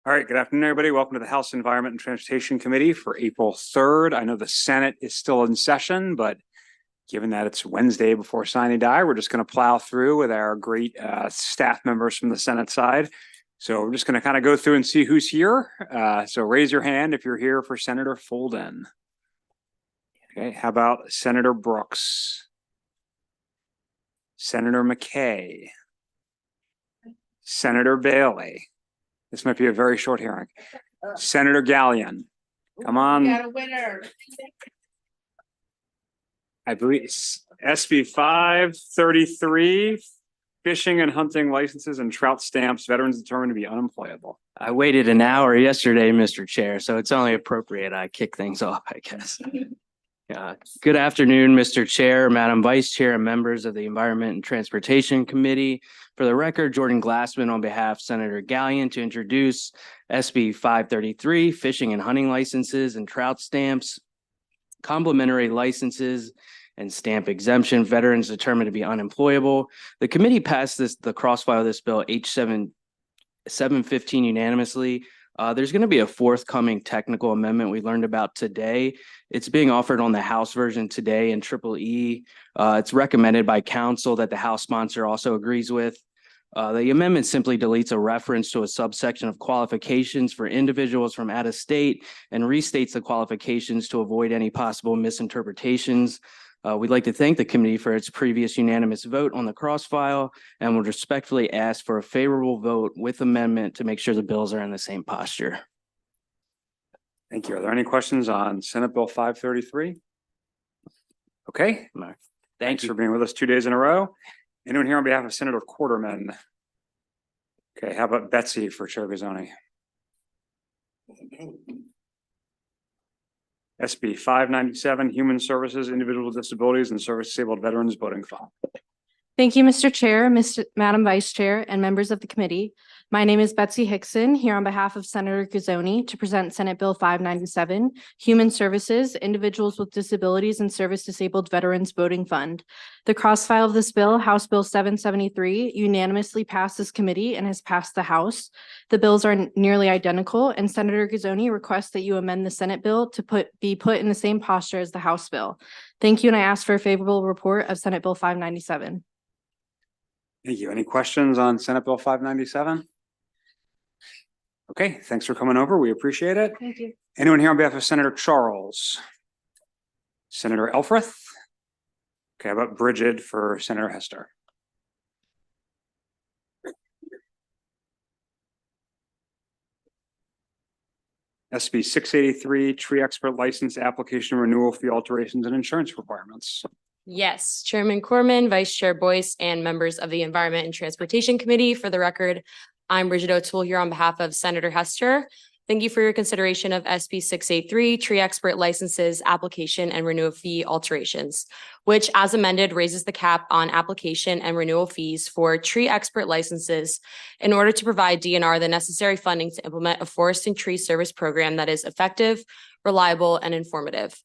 All right, good afternoon, everybody. Welcome to the House Environment and Transportation Committee for April 3rd. I know the Senate is still in session, but given that it's Wednesday before sine die, we're just going to plow through with our great staff members from the Senate side. So we're just going to kind of go through and see who's here. So raise your hand if you're here for Senator Folden. Okay, how about Senator Brooks? Senator McKay? Senator Bailey? This might be a very short hearing. Senator Gallion. Come on. We got a winner. I believe SB 533, fishing and hunting licenses and trout stamps, veterans determined to be unemployable. I waited an hour yesterday, Mr. Chair, so it's only appropriate I kick things off, I guess. Good afternoon, Mr. Chair, Madam Vice Chair, and members of the Environment and Transportation Committee. For the record, Jordan Glassman on behalf of Senator Gallion to introduce SB 533, fishing and hunting licenses and trout stamps, complimentary licenses and stamp exemption, veterans determined to be unemployable. The committee passed the crossfile of this bill H715 unanimously. There's going to be a forthcoming technical amendment we learned about today. It's being offered on the House version today in EEE. It's recommended by council that the House sponsor also agrees with. The amendment simply deletes a reference to a subsection of qualifications for individuals from out of state and restates the qualifications to avoid any possible misinterpretations. We'd like to thank the committee for its previous unanimous vote on the crossfile and would respectfully ask for a favorable vote with amendment to make sure the bills are in the same posture. Thank you. Are there any questions on Senate Bill 533? Okay. Thanks for being with us 2 days in a row. Anyone here on behalf of Senator Quarterman? Okay, how about Betsy for Chair Gazzoni? SB 597, Human Services, Individual with Disabilities and Service Disabled Veterans Voting Fund. Thank you, Mr. Chair, Madam Vice Chair, and members of the committee. My name is Betsy Hickson, here on behalf of Senator Gazzoni to present Senate Bill 597, Human Services, Individuals with Disabilities and Service Disabled Veterans Voting Fund. The crossfile of this bill, House Bill 773, unanimously passed this committee and has passed the House. The bills are nearly identical, and Senator Gazzoni requests that you amend the Senate bill to be put in the same posture as the House bill. Thank you, and I ask for a favorable report of Senate Bill 597. Thank you. Any questions on Senate Bill 597? Okay, thanks for coming over. We appreciate it. Thank you. Anyone here on behalf of Senator Charles? Senator Elfreth? Okay, how about Bridget for Senator Hester? SB 683, tree expert license application renewal fee alterations and insurance requirements. Yes, Chairman Corman, Vice Chair Boyce, and members of the Environment and Transportation Committee. For the record, I'm Bridget O'Toole here on behalf of Senator Hester. Thank you for your consideration of SB 683, tree expert licenses, application and renewal fee alterations, which as amended raises the cap on application and renewal fees for tree expert licenses in order to provide DNR the necessary funding to implement a forest and tree service program that is effective, reliable, and informative.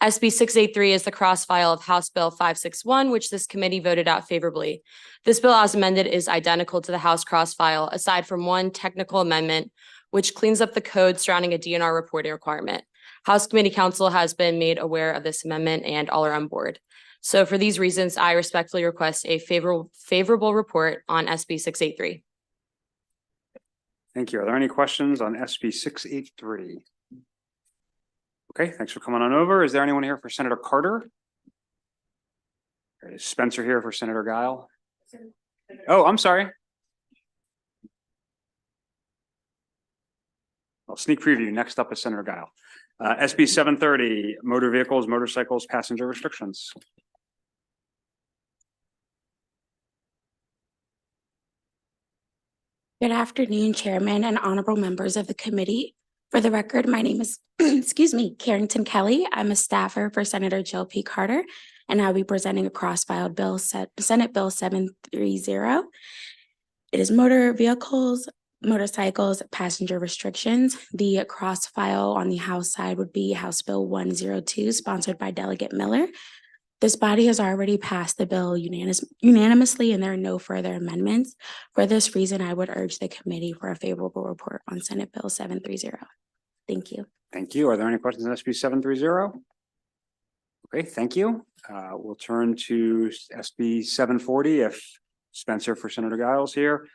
SB 683 is the cross-file of House Bill 561, which this committee voted out favorably. This bill as amended is identical to the House cross-file, aside from one technical amendment, which cleans up the code surrounding a DNR reporting requirement. House Committee Council has been made aware of this amendment and all are on board. So for these reasons, I respectfully request a favorable report on SB 683. Thank you. Are there any questions on SB 683? Okay, thanks for coming on over. Is there anyone here for Senator Carter? Is Spencer here for Senator Guile? Oh, I'm sorry. Well, sneak preview. Next up is Senator Guile. SB 730, motor vehicles, motorcycles, passenger restrictions. Good afternoon, Chairman and honorable members of the committee. For the record, my name is, excuse me, Carrington Kelly. I'm a staffer for Senator Jill P. Carter, and I'll be presenting a cross-filed bill, Senate Bill 730. It is motor vehicles, motorcycles, passenger restrictions. The cross-file on the House side would be House Bill 102, sponsored by Delegate Miller. This body has already passed the bill unanimously, and there are no further amendments. For this reason, I would urge the committee for a favorable report on Senate Bill 730. Thank you. Thank you. Are there any questions on SB 730? Okay, thank you. We'll turn to SB 740 if Spencer for Senator Giles here.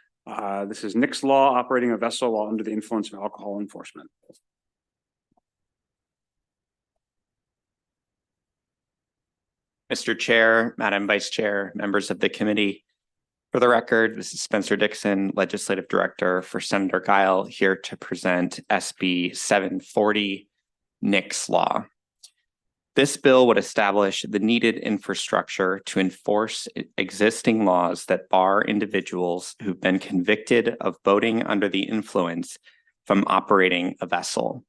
This is Nick's Law, operating a vessel while under the influence of alcohol enforcement. Mr. Chair, Madam Vice Chair, members of the committee. For the record, this is Spencer Dixon, Legislative Director for Senator Guile, here to present SB 740, Nick's Law. This bill would establish the needed infrastructure to enforce existing laws that bar individuals who've been convicted of voting under the influence from operating a vessel.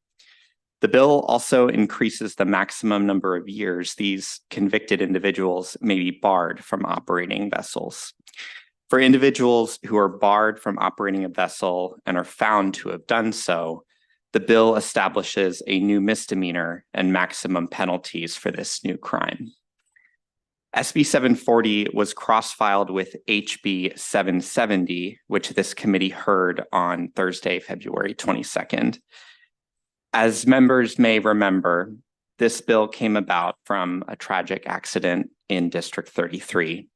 The bill also increases the maximum number of years these convicted individuals may be barred from operating vessels. For individuals who are barred from operating a vessel and are found to have done so, the bill establishes a new misdemeanor and maximum penalties for this new crime. SB 740 was cross-filed with HB 770, which this committee heard on Thursday, February 22nd. As members may remember, this bill came about from a tragic accident in District 33.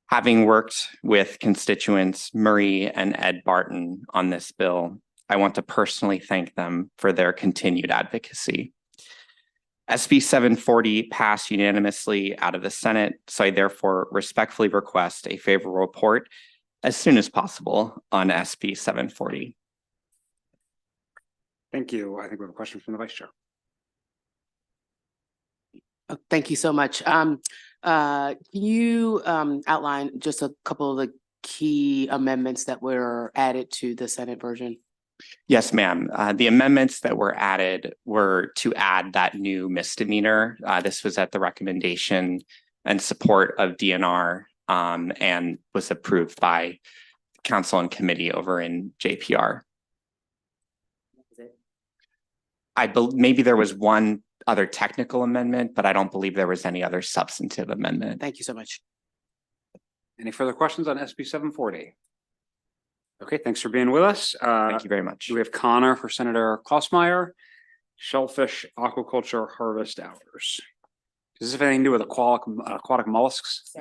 Having worked with constituents Murray and Ed Barton on this bill, I want to personally thank them for their continued advocacy. SB 740 passed unanimously out of the Senate, so I therefore respectfully request a favorable report as soon as possible on SB 740. Thank you. I think we have a question from the Vice Chair. Thank you so much. Can you outline just a couple of the key amendments that were added to the Senate version? Yes, ma'am. The amendments that were added were to add that new misdemeanor. This was at the recommendation and support of DNR and was approved by council and committee over in JPR. Maybe there was one other technical amendment, but I don't believe there was any other substantive amendment. Thank you so much. Any further questions on SB 740? Okay, thanks for being with us. Thank you very much. We have Connor for Senator Klausmeyer, shellfish aquaculture harvest hours. Does this have anything to do with aquatic mollusks?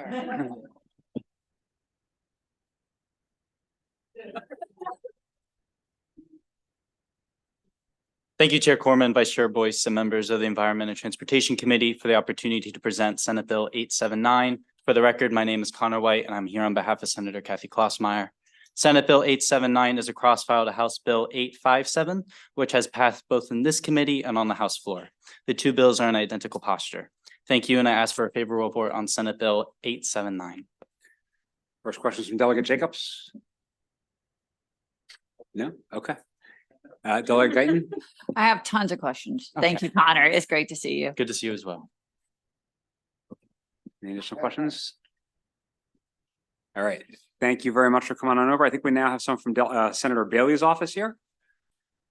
Thank you, Chair Corman, Vice Chair Boyce, and members of the Environment and Transportation Committee for the opportunity to present Senate Bill 879. For the record, my name is Connor White, and I'm here on behalf of Senator Kathy Klausmeyer. Senate Bill 879 is a cross-file to House Bill 857, which has passed both in this committee and on the House floor. The two bills are in identical posture. Thank you, and I ask for a favorable report on Senate Bill 879. First questions from Delegate Jacobs. No? Okay. Delegate Guyton. I have tons of questions. Thank Okay. you, Connor. It's great to see you. Good to see you as well. Any additional questions? All right. Thank you very much for coming on over. I think we now have some from Senator Bailey's office here.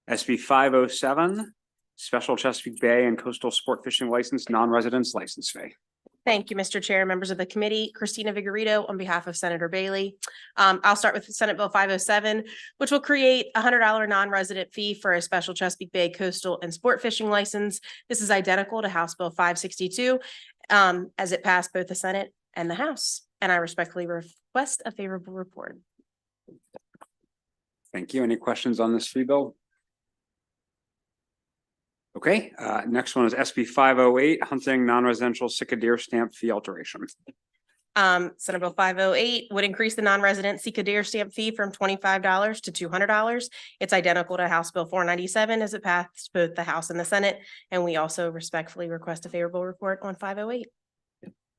SB 507, Special Chesapeake Bay and Coastal Sport Fishing License, non-residents license fee. Thank you, Mr. Chair, members of the committee. Christina Vigorito on behalf of Senator Bailey. I'll start with Senate Bill 507, which will create a $100 non-resident fee for a special Chesapeake Bay coastal and sport fishing license. This is identical to House Bill 562 as it passed both the Senate and the House. And I respectfully request a favorable report. Thank you. Any questions on this fee bill? Okay, next one is SB 508, hunting non-residential Sika deer stamp fee alteration. Senate Bill 508 would increase the non-resident Sika deer stamp fee from $25 to $200. It's identical to House Bill 497 as it passed both the House and the Senate. And we also respectfully request a favorable report on 508.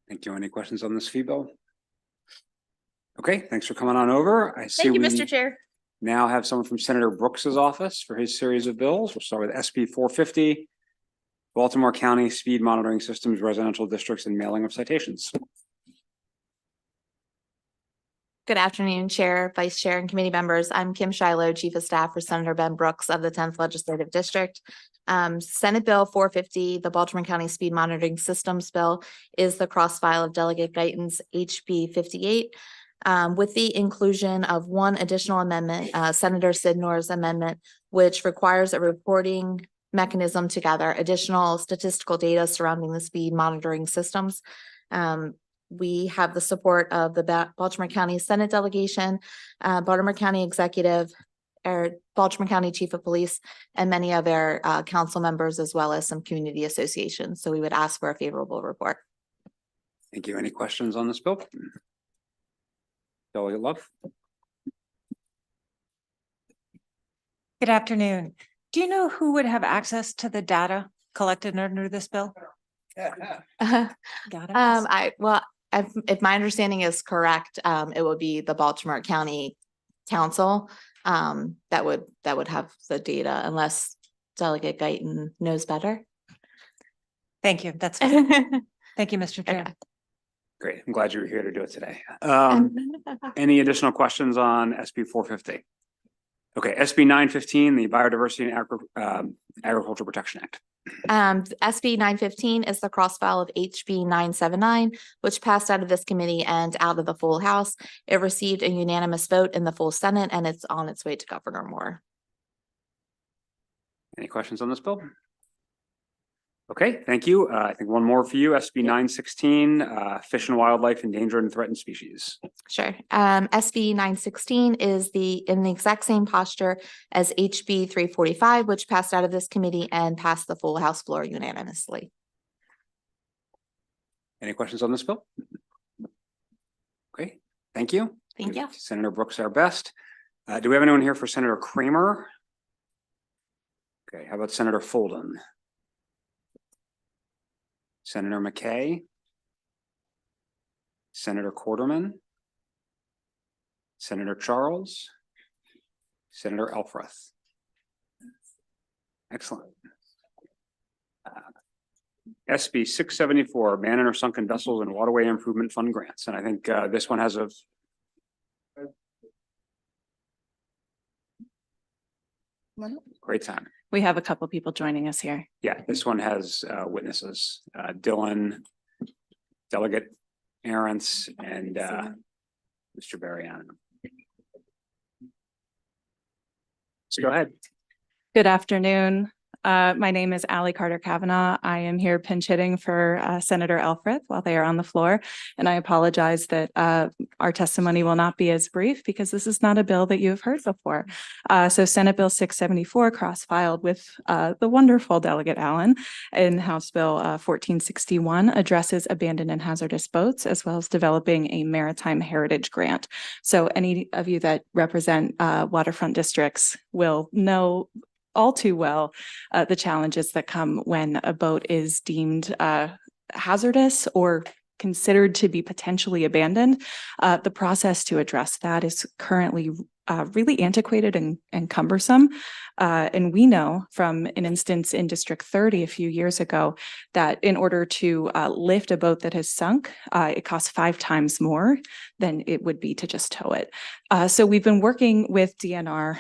Thank you. Any questions on this fee bill? Okay, thanks for coming on over. I see Thank you, we Mr. Chair. now have someone from Senator Brooks's office for his series of bills. We'll start with SB 450, Baltimore County Speed Monitoring Systems, Residential Districts and Mailing of Citations. Good afternoon, Chair, Vice Chair, and committee members. I'm Kim Shiloh, Chief of Staff for Senator Ben Brooks of the 10th Legislative District. Senate Bill 450, the Baltimore County Speed Monitoring Systems Bill, is the cross file of Delegate Guyton's HB 58. With the inclusion of one additional amendment, Senator Sidnor's amendment, which requires a reporting mechanism to gather additional statistical data surrounding the speed monitoring systems. We have the support of the Baltimore County Senate delegation, Baltimore County Executive, Baltimore County Chief of Police, and many other council members, as well as some community associations. So we would ask for a favorable report. Thank you. Any questions on this bill? Delegate Love. Good afternoon. Do you know who would have access to the data collected under this bill? If my understanding is correct, it would be the Baltimore County Council that would have the data, unless Delegate Guyton knows better. Thank you. That's thank you, Mr. Chair. Okay. Great. I'm glad you were here to do it today. Any additional questions on SB 450? Okay, SB 915, the Biodiversity and Agriculture Protection Act. SB 915 is the cross file of HB 979, which passed out of this committee and out of the full House. It received a unanimous vote in the full Senate, and it's on its way to Governor Moore. Any questions on this bill? Okay, thank you. I think one more for you, SB 916, Fish and Wildlife Endangered and Threatened Species. Sure. SB 916 is in the exact same posture as HB 345, which passed out of this committee and passed the full House floor unanimously. Any questions on this bill? Okay, thank you. Thank you. Senator Brooks, our best. Do we have anyone here for Senator Kramer? Okay, how about Senator Folden? Senator McKay, Senator Corderman, Senator Charles, Senator Elfreth. Excellent. SB 674, abandoned or sunken vessels and waterway improvement fund grants. And I think this one has a great time. We have a couple people joining us here. Yeah, this one has witnesses, Dylan, Delegate Arentz, and Mr. Barriano. So go ahead. Good afternoon. My name is Allie Carter Kavanaugh. I am here pinch hitting for Senator Elfreth while they are on the floor. And I apologize that our testimony will not be as brief because this is not a bill that you have heard before. So Senate Bill 674 cross-filed with the wonderful Delegate Allen, and House Bill 1461 addresses abandoned and hazardous boats, as well as developing a maritime heritage grant. So any of you that represent waterfront districts will know all too well the challenges that come when a boat is deemed hazardous or considered to be potentially abandoned. The process to address that is currently really antiquated and cumbersome. And we know from an instance in District 30 a few years ago that in order to lift a boat that has sunk, it costs 5 times more than it would be to just tow it. So we've been working with DNR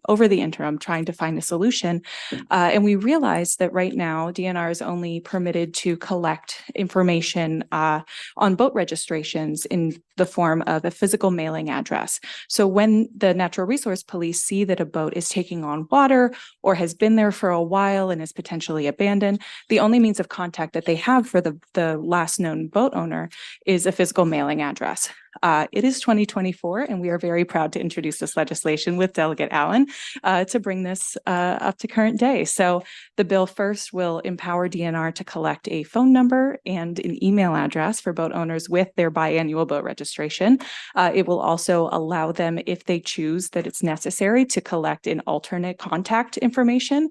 over the interim trying to find a solution. And we realized that right now DNR is only permitted to collect information on boat registrations in the form of a physical mailing address. So when the Natural Resource Police see that a boat is taking on water or has been there for a while and is potentially abandoned, the only means of contact that they have for the last known boat owner is a physical mailing address. It is 2024, and we are very proud to introduce this legislation with Delegate Allen to bring this up to current day. So the bill first will empower DNR to collect a phone number and an email address for boat owners with their biannual boat registration. It will also allow them, if they choose that it's necessary, to collect an alternate contact information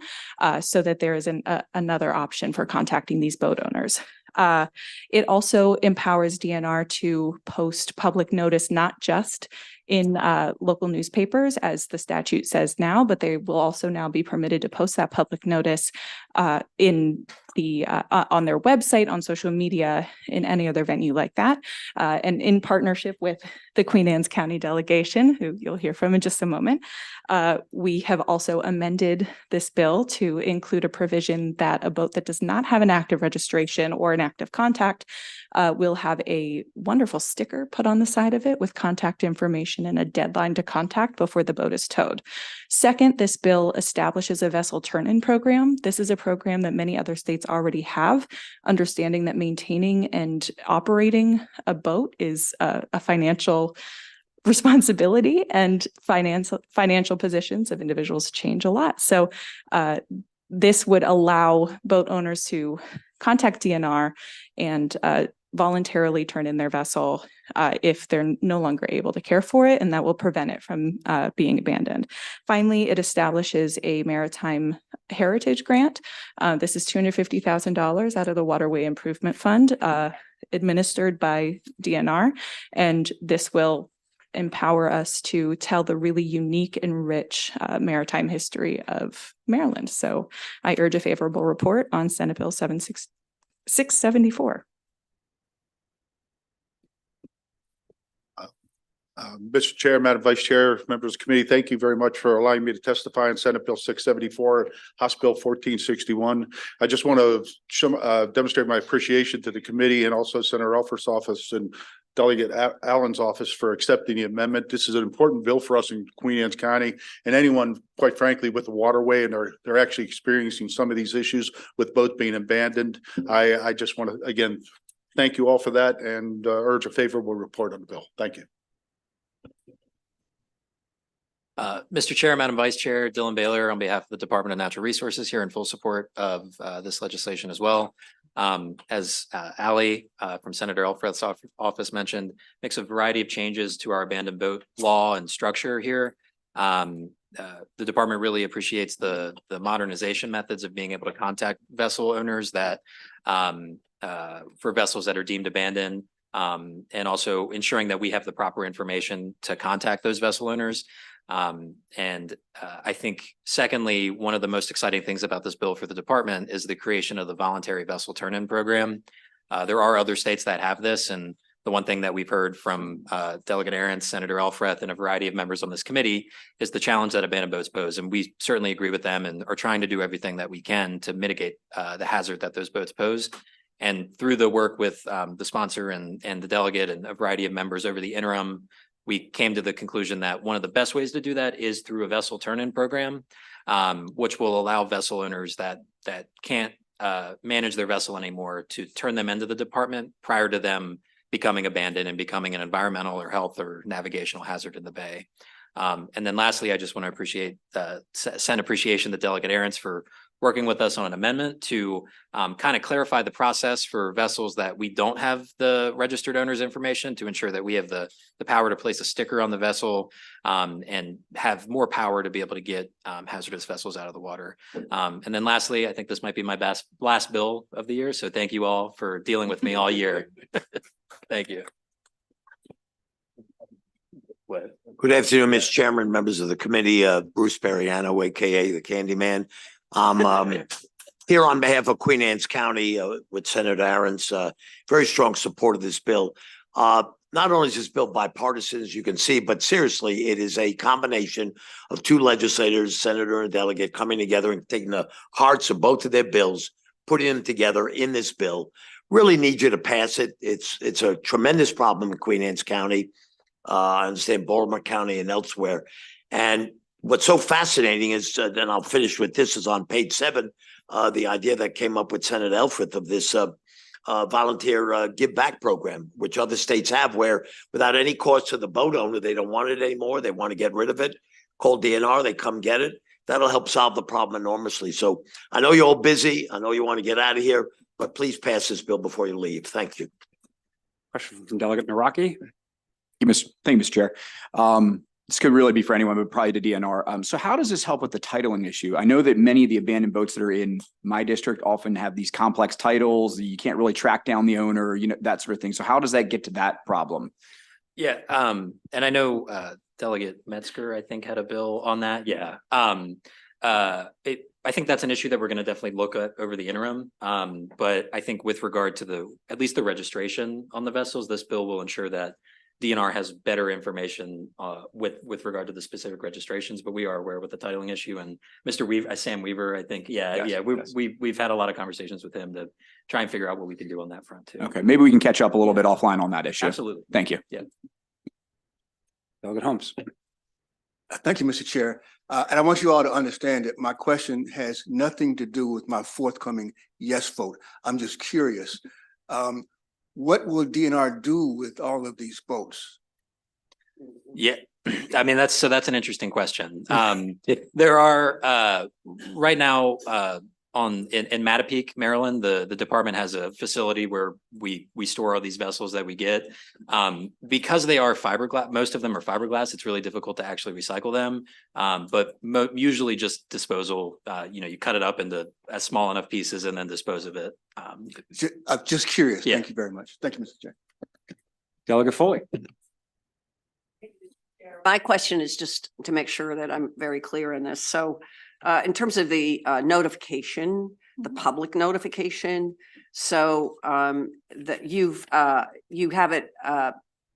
so that there is another option for contacting these boat owners. It also empowers DNR to post public notice, not just in local newspapers, as the statute says now, but they will also now be permitted to post that public notice in the on their website, on social media, in any other venue like that. And in partnership with the Queen Anne's County delegation, who you'll hear from in just a moment, we have also amended this bill to include a provision that a boat that does not have an active registration or an active contact will have a wonderful sticker put on the side of it with contact information and a deadline to contact before the boat is towed. Second, this bill establishes a vessel turn-in program. This is a program that many other states already have, understanding that maintaining and operating a boat is a financial responsibility, and financial positions of individuals change a lot. So this would allow boat owners to contact DNR and voluntarily turn in their vessel if they're no longer able to care for it, and that will prevent it from being abandoned. Finally, it establishes a maritime heritage grant. This is $250,000 out of the Waterway Improvement Fund, administered by DNR, and this will empower us to tell the really unique and rich maritime history of Maryland. So I urge a favorable report on Senate Bill 674. Mr. Chair, Madam Vice Chair, members of the committee, thank you very much for allowing me to testify on Senate Bill 674, House Bill 1461. I just want to demonstrate my appreciation to the committee and also Senator Elfreth's office and Delegate Allen's office for accepting the amendment. This is an important bill for us in Queen Anne's County and anyone, quite frankly, with the waterway, and they're actually experiencing some of these issues with boats being abandoned. I just want to, again, thank you all for that and urge a favorable report on the bill. Thank you. Mr. Chair, Madam Vice Chair, Dylan Baylor on behalf of the Department of Natural Resources here in full support of this legislation as well. As Allie from Senator Elfreth's office mentioned, makes a variety of changes to our abandoned boat law and structure here. The department really appreciates the modernization methods of being able to contact vessel owners that for vessels that are deemed abandoned, and also ensuring that we have the proper information to contact those vessel owners. I think secondly, one of the most exciting things about this bill for the department is the creation of the voluntary vessel turn-in program. There are other states that have this, and the one thing that we've heard from Delegate Aaron, Senator Elfreth, and a variety of members on this committee is the challenge that abandoned boats pose. And we certainly agree with them and are trying to do everything that we can to mitigate the hazard that those boats pose. And through the work with the sponsor and the delegate and a variety of members over the interim, we came to the conclusion that one of the best ways to do that is through a vessel turn-in program, which will allow vessel owners that can't manage their vessel anymore to turn them into the department prior to them becoming abandoned and becoming an environmental or health or navigational hazard in the bay. And then lastly, I just want to send appreciation to Delegate Aaron's for working with us on an amendment to kind of clarify the process for vessels that we don't have the registered owner's information, to ensure that we have the power to place a sticker on the vessel and have more power to be able to get hazardous vessels out of the water. And then lastly, I think this might be my last bill of the year. So thank you all for dealing with me all year. Thank you. Good afternoon, Mr. Chairman, members of the committee, Bruce Periano, aka the Candyman. I'm here on behalf of Queen Anne's County with Senator Aaron's very strong support of this bill. Not only is this bill bipartisan, as you can see, but seriously, it is a combination of two legislators, senator and delegate, coming together and taking the hearts of both of their bills, putting them together in this bill. Really need you to pass it. It's a tremendous problem in Queen Anne's County. I understand Baltimore County and elsewhere. And what's so fascinating is, and I'll finish with this, is on page 7, the idea that came up with Senator Elfreth of this volunteer give back program, which other states have, where without any cost to the boat owner, they don't want it anymore. They want to get rid of it. Call DNR, they come get it. That'll help solve the problem enormously. So I know you're all busy. I know you want to get out of here, but please pass this bill before you leave. Thank you. Question from Delegate Naraki. Thank you, Mr. Chair. this could really be for anyone, but probably to DNR. So how does this help with the titling issue? I know that many of the abandoned boats that are in my district often have these complex titles. You can't really track down the owner, that sort of thing. So how does that get to that problem? Yeah, and I know Delegate Metzger, I think, had a bill on that. Yeah. I think that's an issue that we're going to definitely look at over the interim. But I think with regard to at least the registration on the vessels, this bill will ensure that DNR has better information with regard to the specific registrations, but we are aware with the titling issue. And Mr. Weaver, Sam Weaver, I think, we've had a lot of conversations with him to try and figure out what we can do on that front too. Okay, maybe we can catch up a little bit offline on that issue. Absolutely. Thank you. Yeah. Delegate Holmes. Thank you, Mr. Chair. And I want you all to understand that my question has nothing to do with my forthcoming yes vote. I'm just curious. What will DNR do with all of these boats? Yeah, I mean, that's an interesting question. There are right now in Mattapique, Maryland, the department has a facility where we store all these vessels that we get. Because they are fiberglass, most of them are fiberglass, it's really difficult to actually recycle them. But usually just disposal, you cut it up into small enough pieces and then dispose of it. I'm just curious. Yeah. Thank you very much. Thank you, Mr. Chair. Delegate Foley. My question is just to make sure that I'm very clear in this. So in terms of the notification, the public notification, so that you have it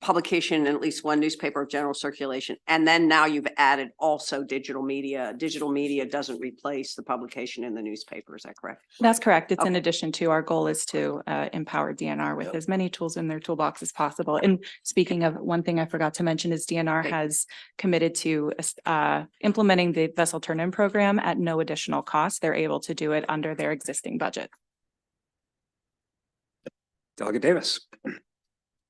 publication in at least one newspaper of general circulation, and then now you've added also digital media. Digital media doesn't replace the publication in the newspaper, is that correct? That's correct. It's in Okay. addition to, our goal is to empower DNR with as many tools in their toolbox as possible. And speaking of, one thing I forgot to mention is DNR has committed to implementing the vessel turn-in program at no additional cost. They're able to do it under their existing budget. Delegate Davis.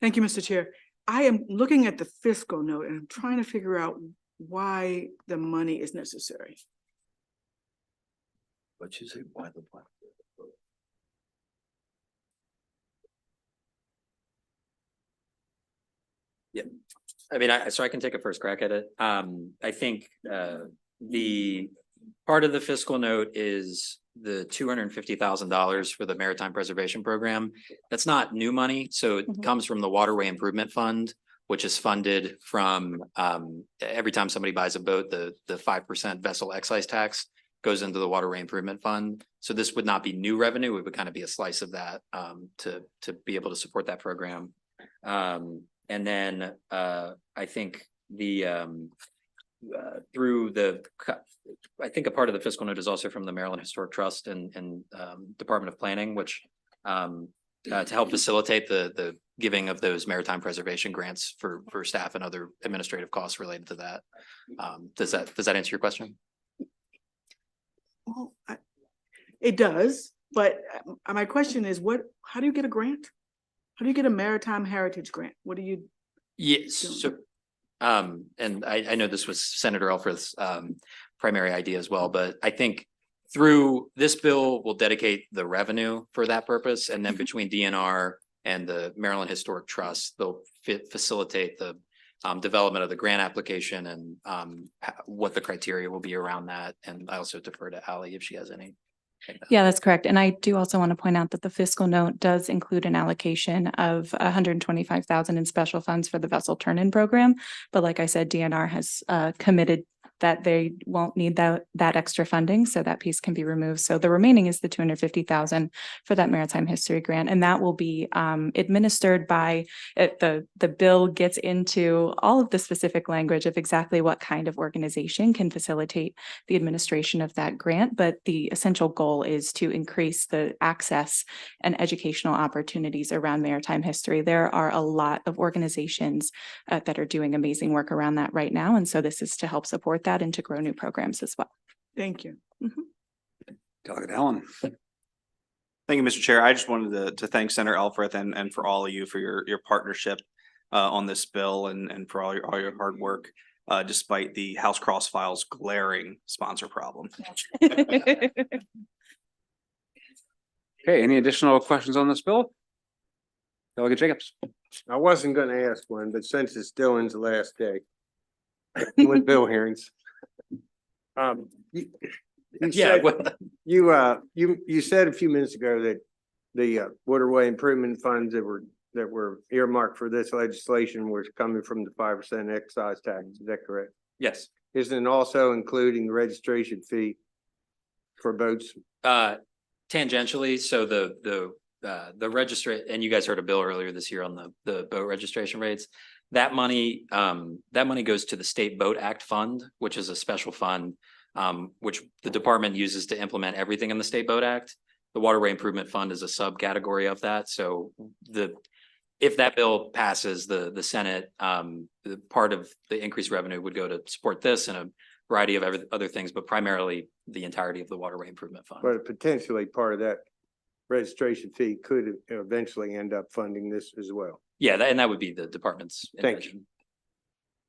Thank you, Mr. Chair. I am looking at the fiscal note and I'm trying to figure out why the money is necessary. What you say, why the plan? Yeah, I mean, so I can take a first crack at it. I think the part of the fiscal note is the $250,000 for the Maritime Preservation Program. That's not new money, so it comes from the Waterway Improvement Fund, which is funded from every time somebody buys a boat, the 5% vessel excise tax goes into the Waterway Improvement Fund. So this would not be new revenue; it would kind of be a slice of that to be able to support that program. And then I think I think a part of the fiscal note is also from the Maryland Historic Trust and Department of Planning, which to help facilitate the giving of those maritime preservation grants for staff and other administrative costs related to that. Does that answer your question? Well, it does, but my question is, how do you get a grant? How do you get a maritime heritage grant? What do you? Yes. So, and I know this was Senator Elfreth's primary idea as well, but I think through this bill, we'll dedicate the revenue for that purpose. And then between DNR and the Maryland Historic Trust, they'll facilitate the development of the grant application and what the criteria will be around that. And I also defer to Ally if she has any. Yeah, that's correct. And I do also want to point out that the fiscal note does include an allocation of $125,000 in special funds for the vessel turn-in program. But like I said, DNR has committed that they won't need that extra funding, so that piece can be removed. So the remaining is the $250,000 for that maritime history grant, and that will be administered by the bill gets into all of the specific language of exactly what kind of organization can facilitate the administration of that grant. But the essential goal is to increase the access and educational opportunities around maritime history. There are a lot of organizations that are doing amazing work around that right now, and so this is to help support that and to grow new programs as well. Thank you. Delegate Allen. Thank you, Mr. Chair. I just wanted to thank Senator Elfreth and for all of you for your partnership on this bill and for all your hard work, despite the House Cross Files glaring sponsor problem. Okay, any additional questions on this bill? Delegate Jacobs. I wasn't gonna ask one, but since it's Dylan's last day, with bill hearings. You Yeah, said, you said a few minutes ago that the waterway improvement funds that were earmarked for this legislation was coming from the 5% excise tax. Is that correct? yes. Isn't it also including the registration fee for boats? Tangentially, so the register, and you guys heard a bill earlier this year on the boat registration rates. That money goes to the State Boat Act Fund, which is a special fund, which the department uses to implement everything in the State Boat Act. The Waterway Improvement Fund is a subcategory of that. So if that bill passes the Senate, the part of the increased revenue would go to support this and a variety of other things, but primarily the entirety of the Waterway Improvement Fund. But potentially part of that registration fee could eventually end up funding this as well. Yeah, and that would be the department's intention.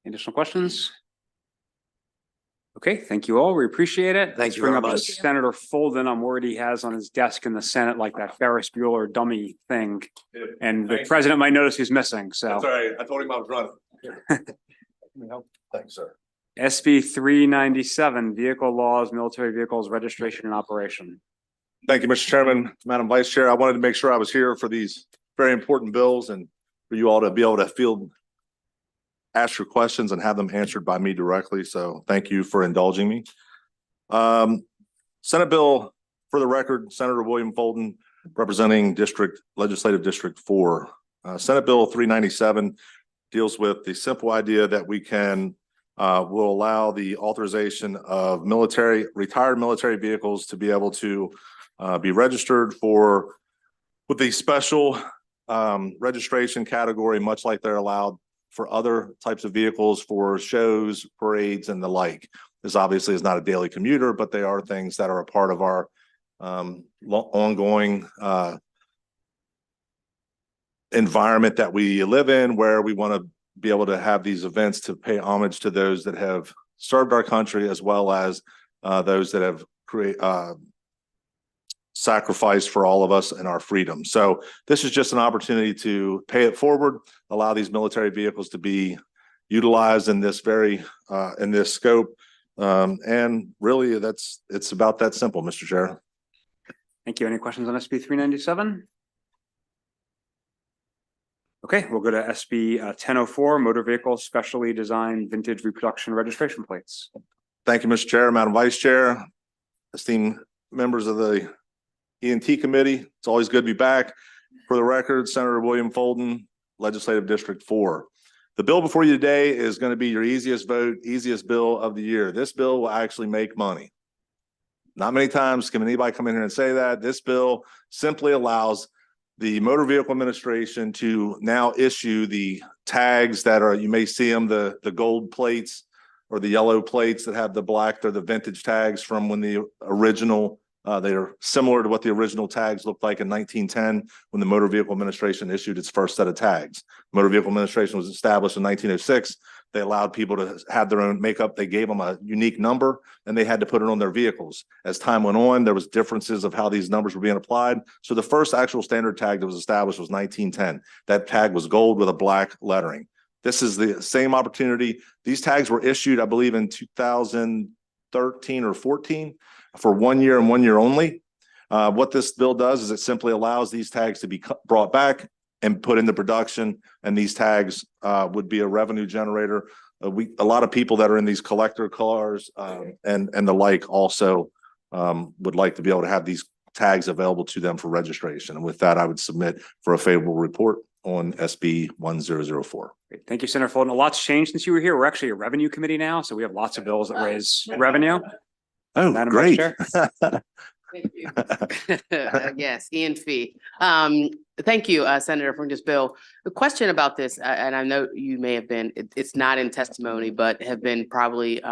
Additional questions? Okay, thank you all. We appreciate it. Thank Let's you bring very up much. Senator Folden. I'm worried he has on his desk in the Senate like that Ferris Bueller dummy thing. And the president might notice he's missing, so. That's all right. I told him I was running. Thanks, sir. SB 397, Vehicle Laws, Military Vehicles Registration and Operation. Thank you, Mr. Chairman, Madam Vice Chair. I wanted to make sure I was here for these very important bills and for you all to be able to ask your questions and have them answered by me directly. So thank you for indulging me. Senate bill, for the record, Senator William Folden, representing Legislative District 4. Senate Bill 397 deals with the simple idea that we will allow the authorization of retired military vehicles to be able to be registered with a special registration category, much like they're allowed for other types of vehicles for shows, parades, and the like. This obviously is not a daily commuter, but they are things that are a part of our ongoing environment that we live in, where we want to be able to have these events to pay homage to those that have served our country, as well as those that have sacrificed for all of us and our freedom. So this is just an opportunity to pay it forward, allow these military vehicles to be utilized in this in this scope. And really it's about that simple, Mr. Chair. Thank you. Any questions on SB 397? Okay, we'll go to SB 1004, Motor Vehicle Specially Designed Vintage Reproduction Registration Plates. Thank you, Mr. Chair, Madam Vice Chair, esteemed members of the ENT Committee. It's always good to be back. For the record, Senator William Folden, Legislative District 4. The bill before you today is going to be your easiest vote, easiest bill of the year. This bill will actually make money. Not many times can anybody come in here and say that. This bill simply allows the Motor Vehicle Administration to now issue the tags that are, you may see them, the gold plates or the yellow plates that have the black. They're the vintage tags from when the original, they are similar to what the original tags looked like in 1910 when the Motor Vehicle Administration issued its first set of tags. Motor Vehicle Administration was established in 1906. They allowed people to have their own makeup. They gave them a unique number and they had to put it on their vehicles. As time went on, there was differences of how these numbers were being applied. So the first actual standard tag that was established was 1910. That tag was gold with a black lettering. This is the same opportunity. These tags were issued, I believe, in 2013 or 14 for 1 year and 1 year only. What this bill does is it simply allows these tags to be brought back and put into production, and these tags would be a revenue generator. A lot of people that are in these collector cars and the like also would like to be able to have these tags available to them for registration. And with that, I would submit for a favorable report on SB 1004. Great. Thank you, Senator Folden. A lot's changed since you were here. We're actually a revenue committee now, so we have lots of bills that raise revenue. Oh, Madam great. Vice Chair. Thank you. Yes, ENT. Thank you, Senator, for this bill. The question about this, and I know you may have been, it's not in testimony, but have been probably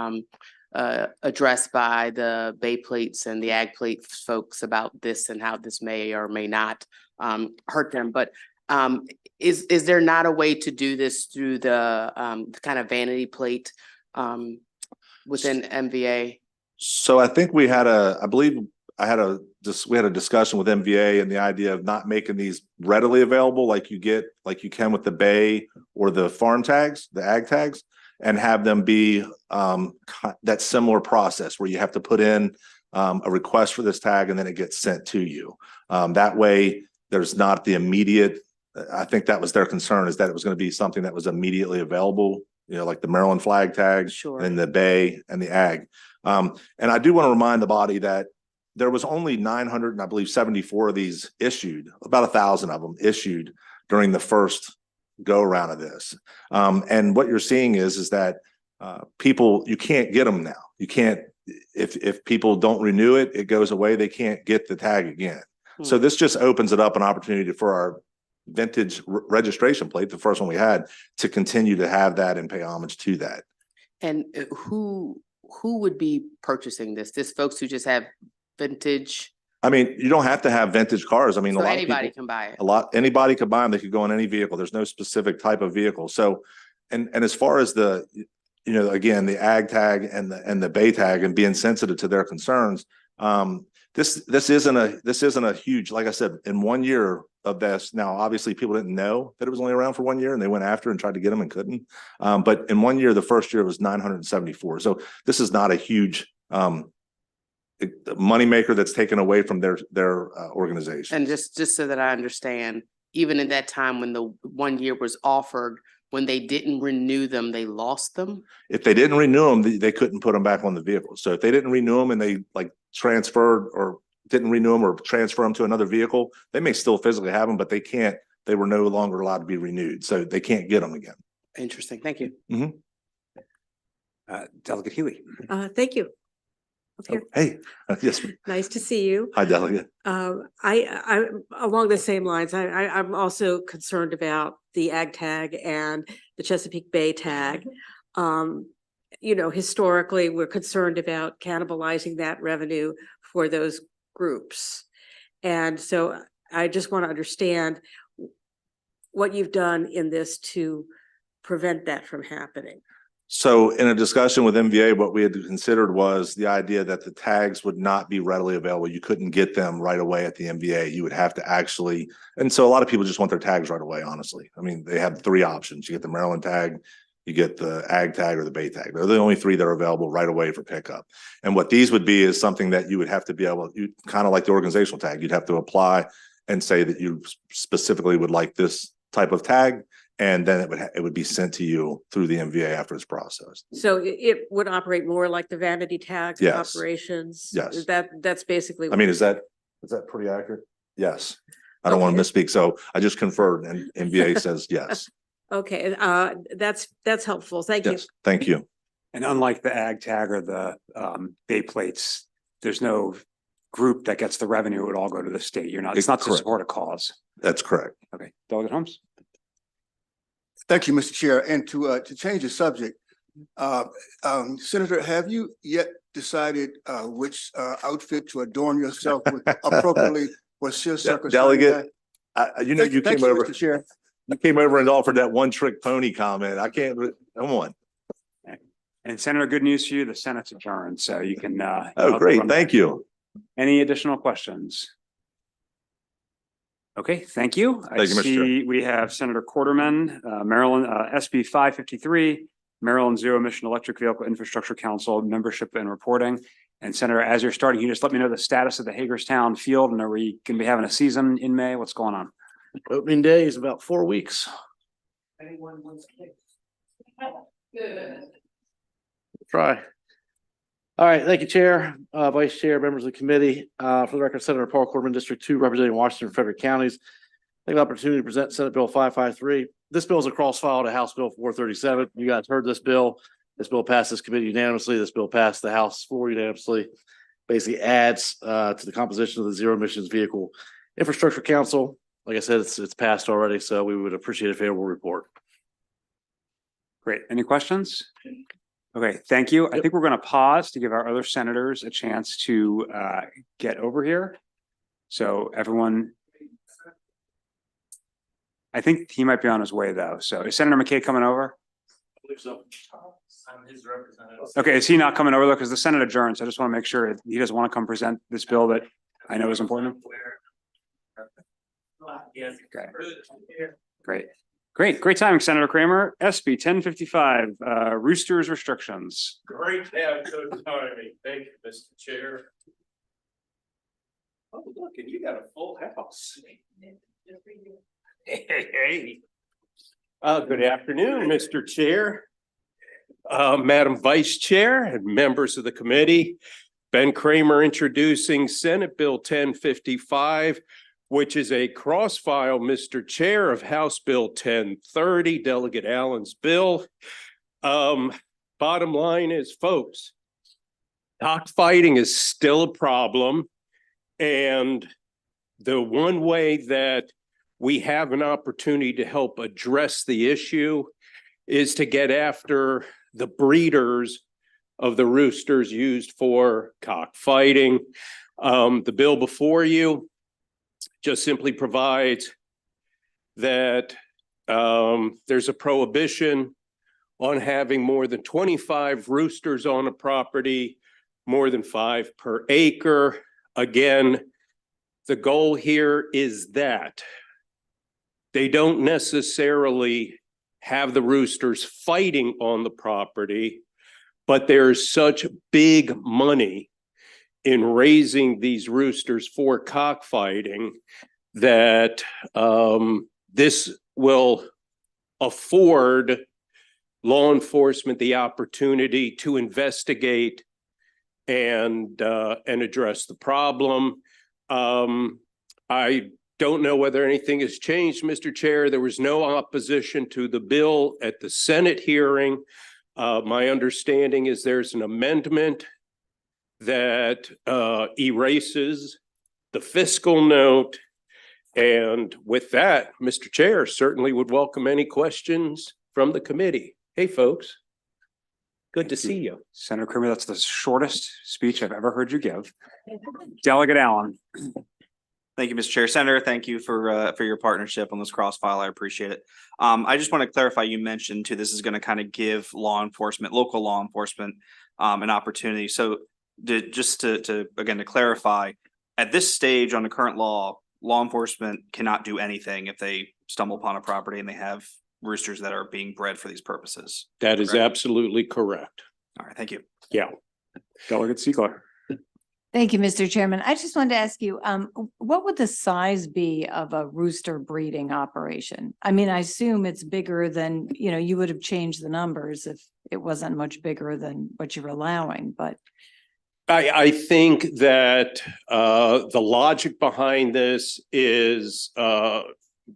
addressed by the Bay Plates and the Ag Plate folks about this and how this may or may not hurt them. But is there not a way to do this through the kind of vanity plate within MVA? So I think we had we had a discussion with MVA and the idea of not making these readily available like you can with the Bay or the farm tags, the ag tags. and have them be that similar process where you have to put in a request for this tag and then it gets sent to you. That way, there's not the immediate, I think that was their concern, is that it was going to be something that was immediately available, you know, like the Maryland flag tag and the Bay and the ag. And I do want to remind the body that there was only 900 and I believe 74 of these issued, about 1,000 of them issued during the first go around of this. And what you're seeing is that people, you can't get them now. You can't, if people don't renew it, it goes away. They can't get the tag again. So this just opens it up an opportunity for our vintage registration plate, the first one we had, to continue to have that and pay homage to that. And who would be purchasing this? This folks who just have vintage? I mean, you don't have to have vintage cars. I mean, So a lot anybody of people, can buy it. anybody could buy them. They could go in any vehicle. There's no specific type of vehicle. So, and as far as the, you know, again, the ag tag and the Bay tag and being sensitive to their concerns, this isn't a huge, like I said, in 1 year of this. Now, obviously people didn't know that it was only around for 1 year and they went after and tried to get them and couldn't. But in 1 year, the first year was 974. So this is not a huge moneymaker that's taken away from their organization. And just so that I understand, even in that time when the 1 year was offered, when they didn't renew them, they lost them? If they didn't renew them, they couldn't put them back on the vehicle. So if they didn't renew them and they like transferred or didn't renew them or transfer them to another vehicle, they may still physically have them, but they can't, they were no longer allowed to be renewed. So they can't get them again. Interesting. Thank you. Delegate Healy. Thank you. Oh, hey, yes. Nice to see you. Hi, Delegate. I along the same lines, I'm also concerned about the ag tag and the Chesapeake Bay tag. You know, historically, we're concerned about cannibalizing that revenue for those groups. And so I just want to understand what you've done in this to prevent that from happening. So in a discussion with MVA, what we had considered was the idea that the tags would not be readily available. You couldn't get them right away at the MVA. You would have to actually, and so a lot of people just want their tags right away, honestly. I mean, they have three options. You get the Maryland tag, you get the ag tag or the Bay tag. They're the only three that are available right away for pickup. And what these would be is something that you would have to be able, you kind of like the organizational tag, you'd have to apply and say that you specifically would like this type of tag. And then it would be sent to you through the MVA after it's processed. So it would operate more like the vanity tag Yes. operations? Yes. That's basically. I mean, is that pretty accurate? Yes. I don't want to misspeak. So I just conferred and MVA says yes. Okay, that's helpful. Thank you. Yes, thank you. And unlike the ag tag or the Bay plates, there's no group that gets the revenue. It would all go to the state. It's not to correct. support a cause. That's correct. Okay, Delegate Holmes. Thank you, Mr. Chair. And to change the subject, Senator, have you yet decided which outfit to adorn yourself with appropriately for circus? Delegate, you know, you Thank came over. Mr. Chair. You came over and offered that one trick pony comment. I can't, come on. And Senator, good news for you, the Senate's adjourned, so you can. Oh, great. Thank you. Any additional questions? Okay, thank you. I Thank you, Mr. see we have Senator Quarterman, Maryland, SB 553, Maryland Zero Emission Electric Vehicle Infrastructure Council membership and reporting. And Senator, as you're starting, can you just let me know the status of the Hagerstown field, and are we going to be having a season in May? What's going on? Opening day is about 4 weeks. Anyone wants Try. All right, thank you, Chair, Vice Chair, members of the committee. For the record, Senator Paul Quarterman, District 2, representing Washington and Frederick counties. I have the opportunity to present Senate Bill 553. This bill is a cross-file to House Bill 437. You guys heard this bill. This bill passed this committee unanimously. This bill passed the House floor unanimously. Basically adds to the composition of the Zero Emissions Vehicle Infrastructure Council. Like I said, it's passed already, so we would appreciate a favorable report. Great. Any questions? Okay, thank you. I think we're going to pause to give our other senators a chance to get over here. So everyone, I think he might be on his way though. So is Senator McKay coming over? I believe so. I'm his representative. Okay, is he not coming over though? Because the Senate adjourned. So I just want to make sure he doesn't want to come present this bill that I know is important. Okay. Great. Great timing, Senator Kramer. SB 1055, roosters restrictions. Great to have good timing. Thank you, Mr. Chair. Oh, look, and you got a full house. Hey. Good afternoon, Mr. Chair. Madam Vice Chair and members of the committee. Ben Kramer introducing Senate Bill 1055, which is a cross-file, Mr. Chair, of House Bill 1030, Delegate Allen's bill. Bottom line is, folks, cockfighting is still a problem. And the one way that we have an opportunity to help address the issue is to get after the breeders of the roosters used for cockfighting. The bill before you just simply provides that there's a prohibition on having more than 25 roosters on a property, more than 5 per acre. Again, the goal here is that they don't necessarily have the roosters fighting on the property, but there's such big money in raising these roosters for cockfighting that this will afford law enforcement the opportunity to investigate and address the problem. I don't know whether anything has changed, Mr. Chair. There was no opposition to the bill at the Senate hearing. My understanding is there's an amendment that erases the fiscal note. And with that, Mr. Chair, certainly would welcome any questions from the committee. Hey, folks. Good to see you. Senator Kramer, that's the shortest speech I've ever heard you give. Delegate Allen. Thank you, Mr. Chair. Senator, thank you for your partnership on this cross-file. I appreciate it. I just want to clarify, you mentioned too, this is going to kind of give law enforcement, local law enforcement, an opportunity. So to clarify, at this stage on the current law enforcement cannot do anything if they stumble upon a property and they have roosters that are being bred for these purposes. That is absolutely correct. All right, thank you. Yeah. Delegate Siegler. Thank you, Mr. Chairman. I just wanted to ask you, what would the size be of a rooster breeding operation? I mean, I assume it's bigger than, you would have changed the numbers if it wasn't much bigger than what you're allowing, but. I think that the logic behind this is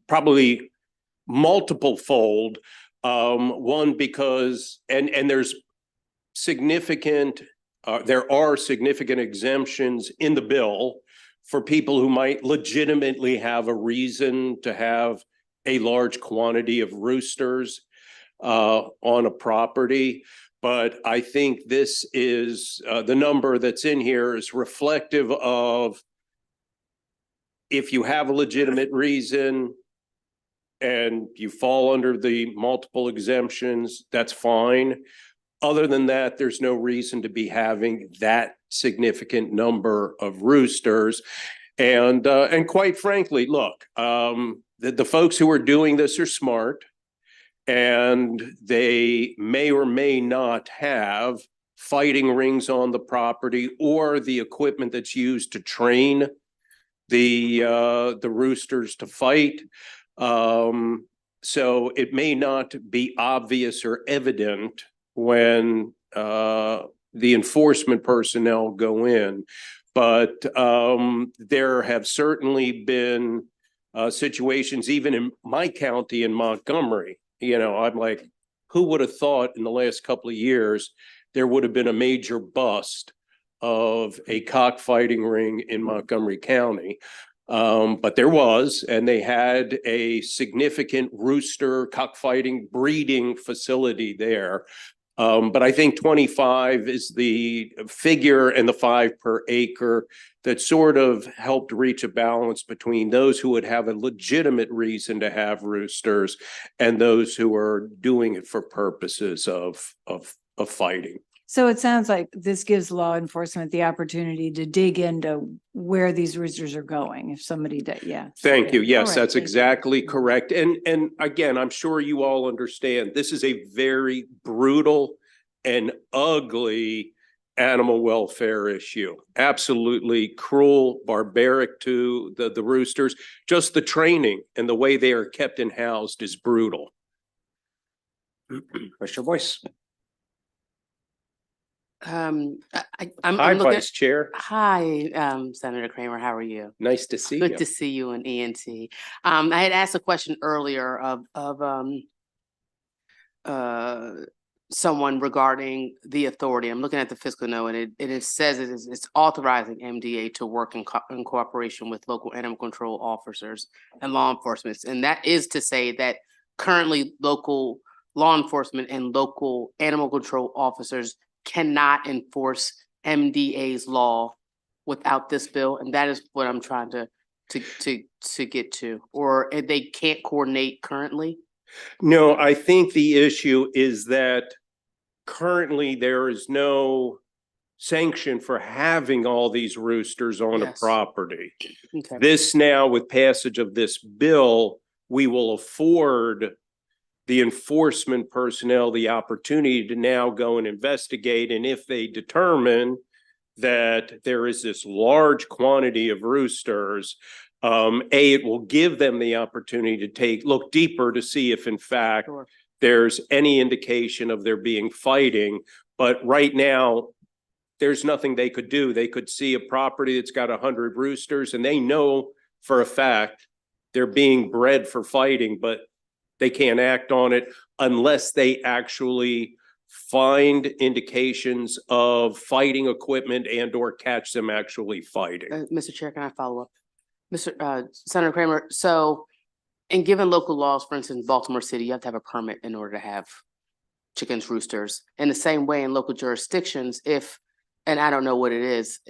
probably multiple fold. One, because, and there's significant, there are significant exemptions in the bill for people who might legitimately have a reason to have a large quantity of roosters on a property. But I think this is, the number that's in here is reflective of if you have a legitimate reason and you fall under the multiple exemptions, that's fine. Other than that, there's no reason to be having that significant number of roosters. And quite frankly, look, the folks who are doing this are smart, and they may or may not have fighting rings on the property or the equipment that's used to train the roosters to fight. So it may not be obvious or evident when the enforcement personnel go in, but there have certainly been situations, even in my county in Montgomery. I'm like, who would have thought in the last couple of years there would have been a major bust of a cockfighting ring in Montgomery County? But there was, and they had a significant rooster cockfighting breeding facility there. But I think 25 is the figure, and the 5 per acre that sort of helped reach a balance between those who would have a legitimate reason to have roosters and those who are doing it for purposes of fighting. So it sounds like this gives law enforcement the opportunity to dig into where these roosters are going if somebody did, yeah. Thank you. All Yes, right, that's thank you. exactly correct. And again, I'm sure you all understand, this is a very brutal and ugly animal welfare issue. Absolutely cruel, barbaric to the roosters. Just the training and the way they are kept and housed is brutal. Commissioner Boyce. I'm Hi, looking. Vice Chair. Hi, Senator Kramer, how are you? Nice to see Good you. to see you in ENT. I had asked a question earlier of someone regarding the authority. I'm looking at the fiscal note and it says it's authorizing MDA to work in cooperation with local animal control officers and law enforcement. And that is to say that currently local law enforcement and local animal control officers cannot enforce MDA's law without this bill. And that is what I'm trying to get to, or they can't coordinate currently. No, I think the issue is that currently there is no sanction for having all these roosters on a Yes. property. Okay. This now, with passage of this bill, we will afford the enforcement personnel the opportunity to now go and investigate. And if they determine that there is this large quantity of roosters, it will give them the opportunity to look deeper to see if in fact Sure. there's any indication of there being fighting. But right now, there's nothing they could do. They could see a property that's got 100 roosters and they know for a fact they're being bred for fighting, but they can't act on it unless they actually find indications of fighting equipment and or catch them actually fighting. Mr. Chair, can I follow up? Senator Kramer, so in given local laws, for instance, Baltimore City, you have to have a permit in order to have chickens, roosters. In the same way in local jurisdictions, and I don't know what it is,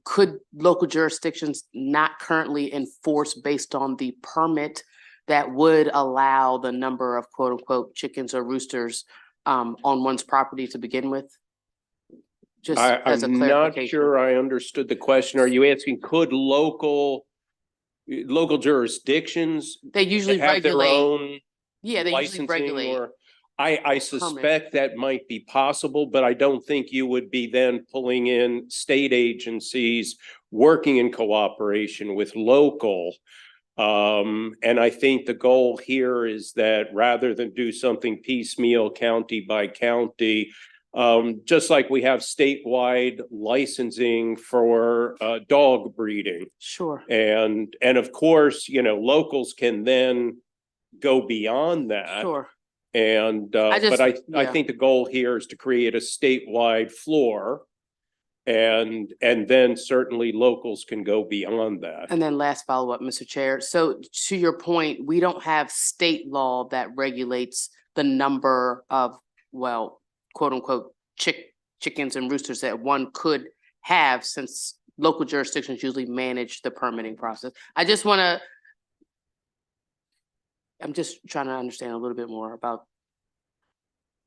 could local jurisdictions not currently enforce based on the permit that would allow the number of quote unquote chickens or roosters on one's property to begin with? Just as a I'm not clarification. sure I understood the question. Are you asking, could local jurisdictions They usually have their regulate. own Yeah, they usually licensing? regulate. Or I suspect that might be possible, but I don't think you would be then pulling in state agencies working in cooperation with local. And I think the goal here is that rather than do something piecemeal, county by county, just like we have statewide licensing for dog breeding. Sure. And of course, locals can then go beyond that. Sure. And I think the goal here is to create a statewide floor. And then certainly locals can go beyond that. And then last follow-up, Mr. Chair. So to your point, we don't have state law that regulates the number of, well, quote unquote, chickens and roosters that one could have, since local jurisdictions usually manage the permitting process. I'm just trying to understand a little bit more about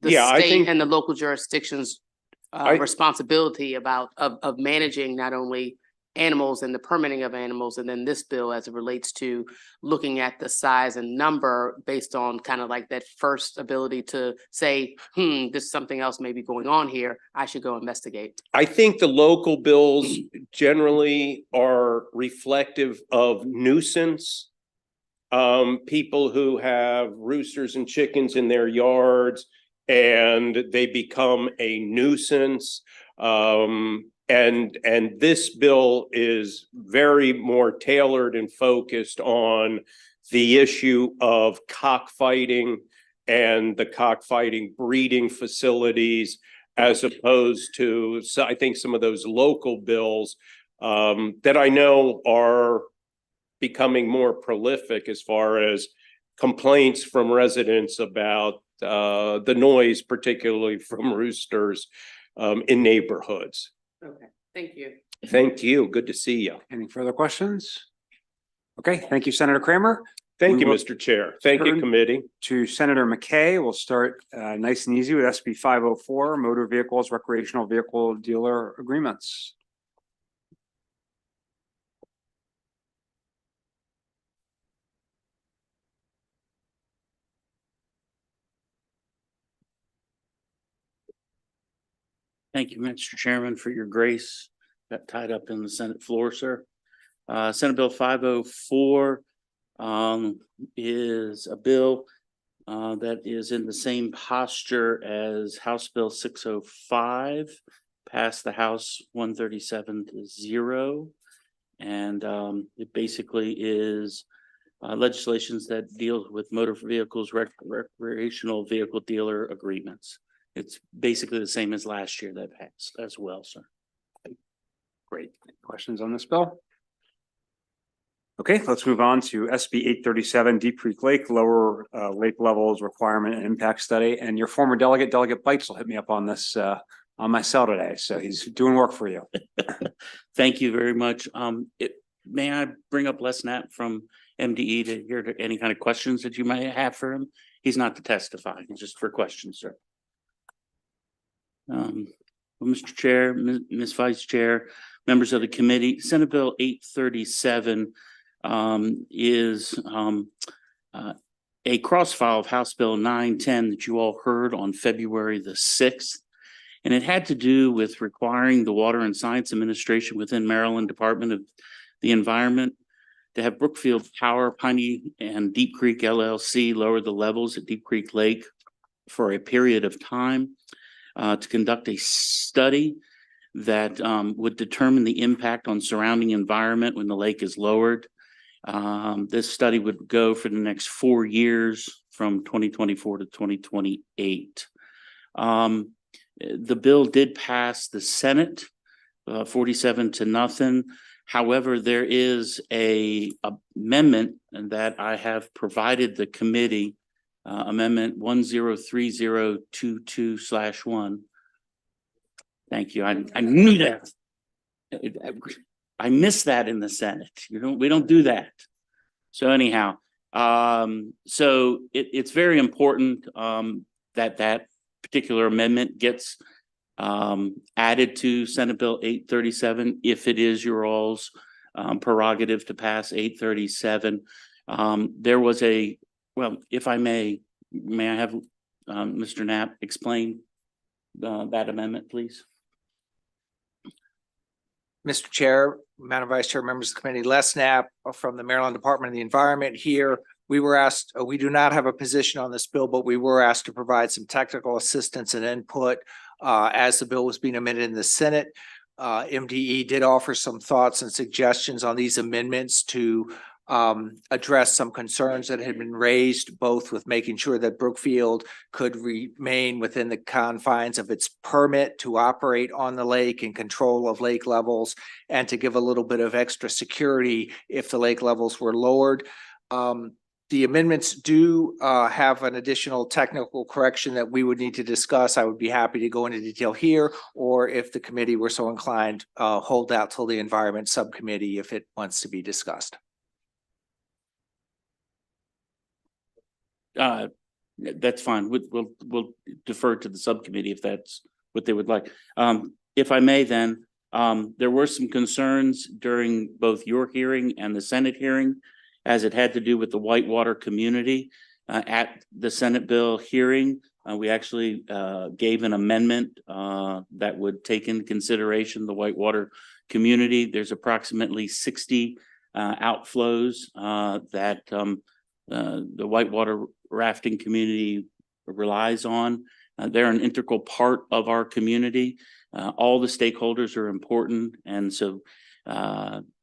the state and the local jurisdictions responsibility of managing not only animals and the permitting of animals, and then this bill as it relates to looking at the size and number based on kind of like that first ability to say, this something else may be going on here, I should go investigate. I think the local bills generally are reflective of nuisance. People who have roosters and chickens in their yards and they become a nuisance. And this bill is very more tailored and focused on the issue of cockfighting and the cockfighting breeding facilities, as opposed to, I think, some of those local bills that I know are becoming more prolific as far as complaints from residents about the noise, particularly from roosters in neighborhoods. Okay, thank you. Thank you. Good to see you. Any further questions? Okay, thank you, Senator Kramer. Thank We you, will Mr. Chair. Thank you, turn committee. To Senator McKay. We'll start nice and easy with SB 504, motor vehicles, recreational vehicle dealer agreements. Thank you, Mr. Chairman, for your grace. Got tied up in the Senate floor, sir. Senate Bill 504 is a bill that is in the same posture as House Bill 605, passed the House 137-0. And it basically is legislations that deal with motor vehicles, recreational vehicle dealer agreements. It's basically the same as last year that passed as well, sir. Great. Questions on this bill? Okay, let's move on to SB 837, Deep Creek Lake, lower lake levels requirement and impact study. And your former delegate, Delegate Bites, will hit me up on this on my cell today. So he's doing work for you. Thank you very much. May I bring up Les Knapp from MDE to hear any kind of questions that you might have for him? He's not to testify, just for questions, sir. Well, Mr. Chair, Ms. Vice Chair, members of the committee, Senate Bill 837 is a cross-file of House Bill 910 that you all heard on February the 6th. And it had to do with requiring the Water and Science Administration within Maryland Department of the Environment to have Brookfield Power, Piney and Deep Creek LLC lower the levels at Deep Creek Lake for a period of time to conduct a study that would determine the impact on surrounding environment when the lake is lowered. This study would go for the next 4 years from 2024 to 2028. The bill did pass the Senate 47-0. However, there is a amendment that I have provided the committee, amendment 103022/1. Thank you. I knew that. I missed that in the Senate. We don't do that. So anyhow, so it's very important that that particular amendment gets added to Senate Bill 837 if it is your all's prerogative to pass 837. There was well, if I may I have Mr. Knapp explain that amendment, please? Mr. Chair, Madam Vice Chair, members of the committee, Les Knapp from the Maryland Department of the Environment here. We were asked, we do not have a position on this bill, but we were asked to provide some technical assistance and input as the bill was being amended in the Senate. MDE did offer some thoughts and suggestions on these amendments to address some concerns that had been raised, both with making sure that Brookfield could remain within the confines of its permit to operate on the lake and control of lake levels, and to give a little bit of extra security if the lake levels were lowered. The amendments do have an additional technical correction that we would need to discuss. I would be happy to go into detail here, or if the committee were so inclined, hold out till the Environment Subcommittee if it wants to be discussed. That's fine. We'll defer to the subcommittee if that's what they would like. If I may then, there were some concerns during both your hearing and the Senate hearing as it had to do with the whitewater community. At the Senate bill hearing, we actually gave an amendment that would take into consideration the whitewater community. There's approximately 60 outflows that the whitewater rafting community relies on. They're an integral part of our community. All the stakeholders are important, and so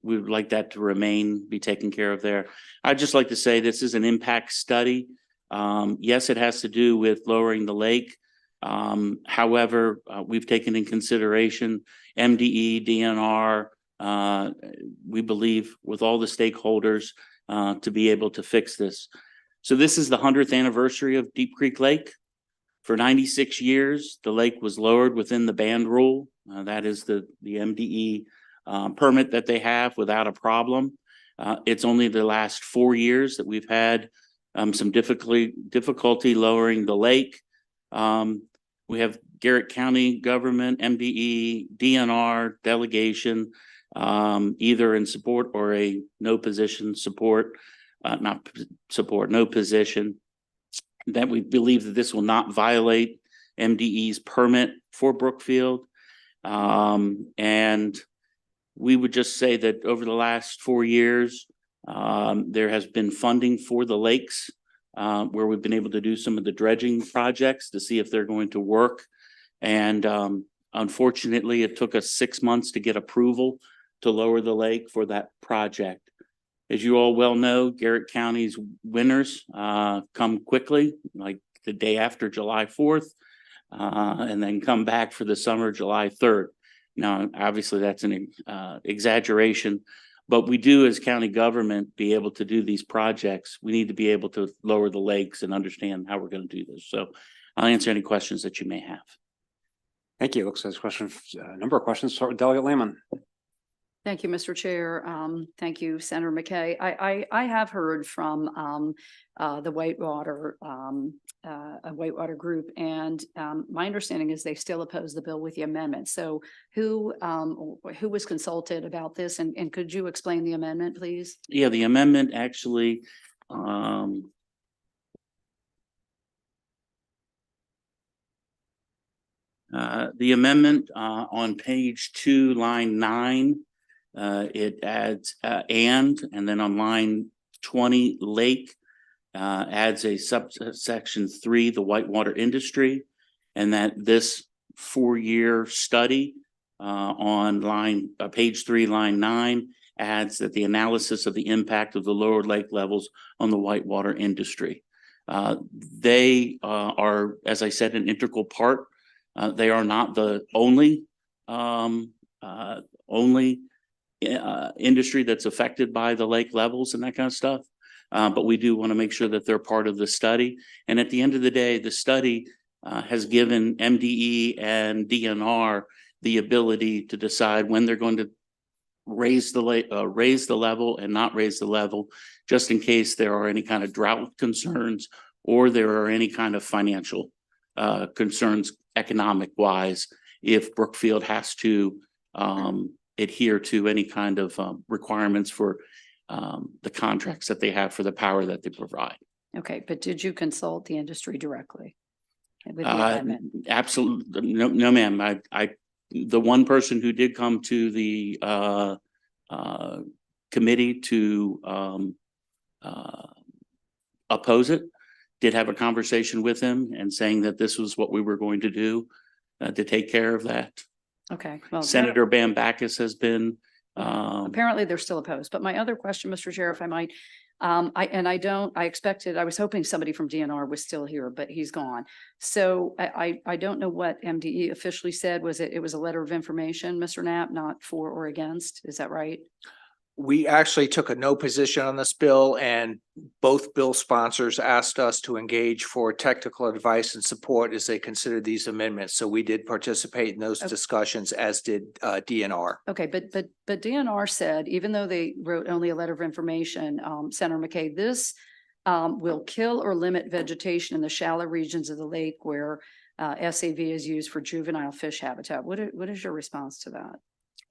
we would like that to be taken care of there. I'd just like to say this is an impact study. Yes, it has to do with lowering the lake. However, we've taken in consideration MDE, DNR, we believe with all the stakeholders to be able to fix this. So this is the 100th anniversary of Deep Creek Lake. For 96 years, the lake was lowered within the band rule. That is the MDE permit that they have without a problem. It's only the last 4 years that we've had some difficulty lowering the lake. We have Garrett County government, MDE, DNR delegation, either in support or a no position support, no position, that we believe that this will not violate MDE's permit for Brookfield. And we would just say that over the last 4 years, there has been funding for the lakes, where we've been able to do some of the dredging projects to see if they're going to work. And unfortunately, it took us 6 months to get approval to lower the lake for that project. As you all well know, Garrett County's winters come quickly, like the day after July 4th, and then come back for the summer, July 3rd. Now, obviously, that's an exaggeration, but we do, as county government, be able to do these projects. We need to be able to lower the lakes and understand how we're going to do this. So I'll answer any questions that you may have. Thank you. Looks like a number of questions. Start with Delegate Lehman. Thank you, Mr. Chair. Thank you, Senator McKay. I have heard from the Whitewater group, and my understanding is they still oppose the bill with the amendment. So who was consulted about this, and could you explain the amendment, please? Yeah, the amendment actually on page 2, line 9, it adds and then on line 20, lake, adds a subsection 3, the whitewater industry, and that this 4-year study on page 3, line 9, adds that the analysis of the impact of the lower lake levels on the whitewater industry. They are, as I said, an integral part. They are not the only industry that's affected by the lake levels and that kind of stuff. But we do want to make sure that they're part of the study. And at the end of the day, the study has given MDE and DNR the ability to decide when they're going to raise the level and not raise the level, just in case there are any kind of drought concerns or there are any kind of financial concerns economic wise, if Brookfield has to adhere to any kind of requirements for the contracts that they have for the power that they provide. Okay, but did you consult the industry directly with the amendment? Absolutely, no, ma'am. The one person who did come to the committee to oppose it did have a conversation with him and saying that this was what we were going to do to take care of that. Okay, well, Senator Bambakis has been. Apparently they're still opposed, but my other question, Mr. Chair, if I might, I was hoping somebody from DNR was still here, but he's gone. So I don't know what MDE officially said. It was a letter of information, Mr. Knapp, not for or against. Is that right? We actually took a no position on this bill, and both bill sponsors asked us to engage for technical advice and support as they considered these amendments. So we did participate in those discussions, as did DNR. Okay, but DNR said, even though they wrote only a letter of information, Senator McKay, this will kill or limit vegetation in the shallow regions of the lake where SAV is used for juvenile fish habitat. What is your response to that?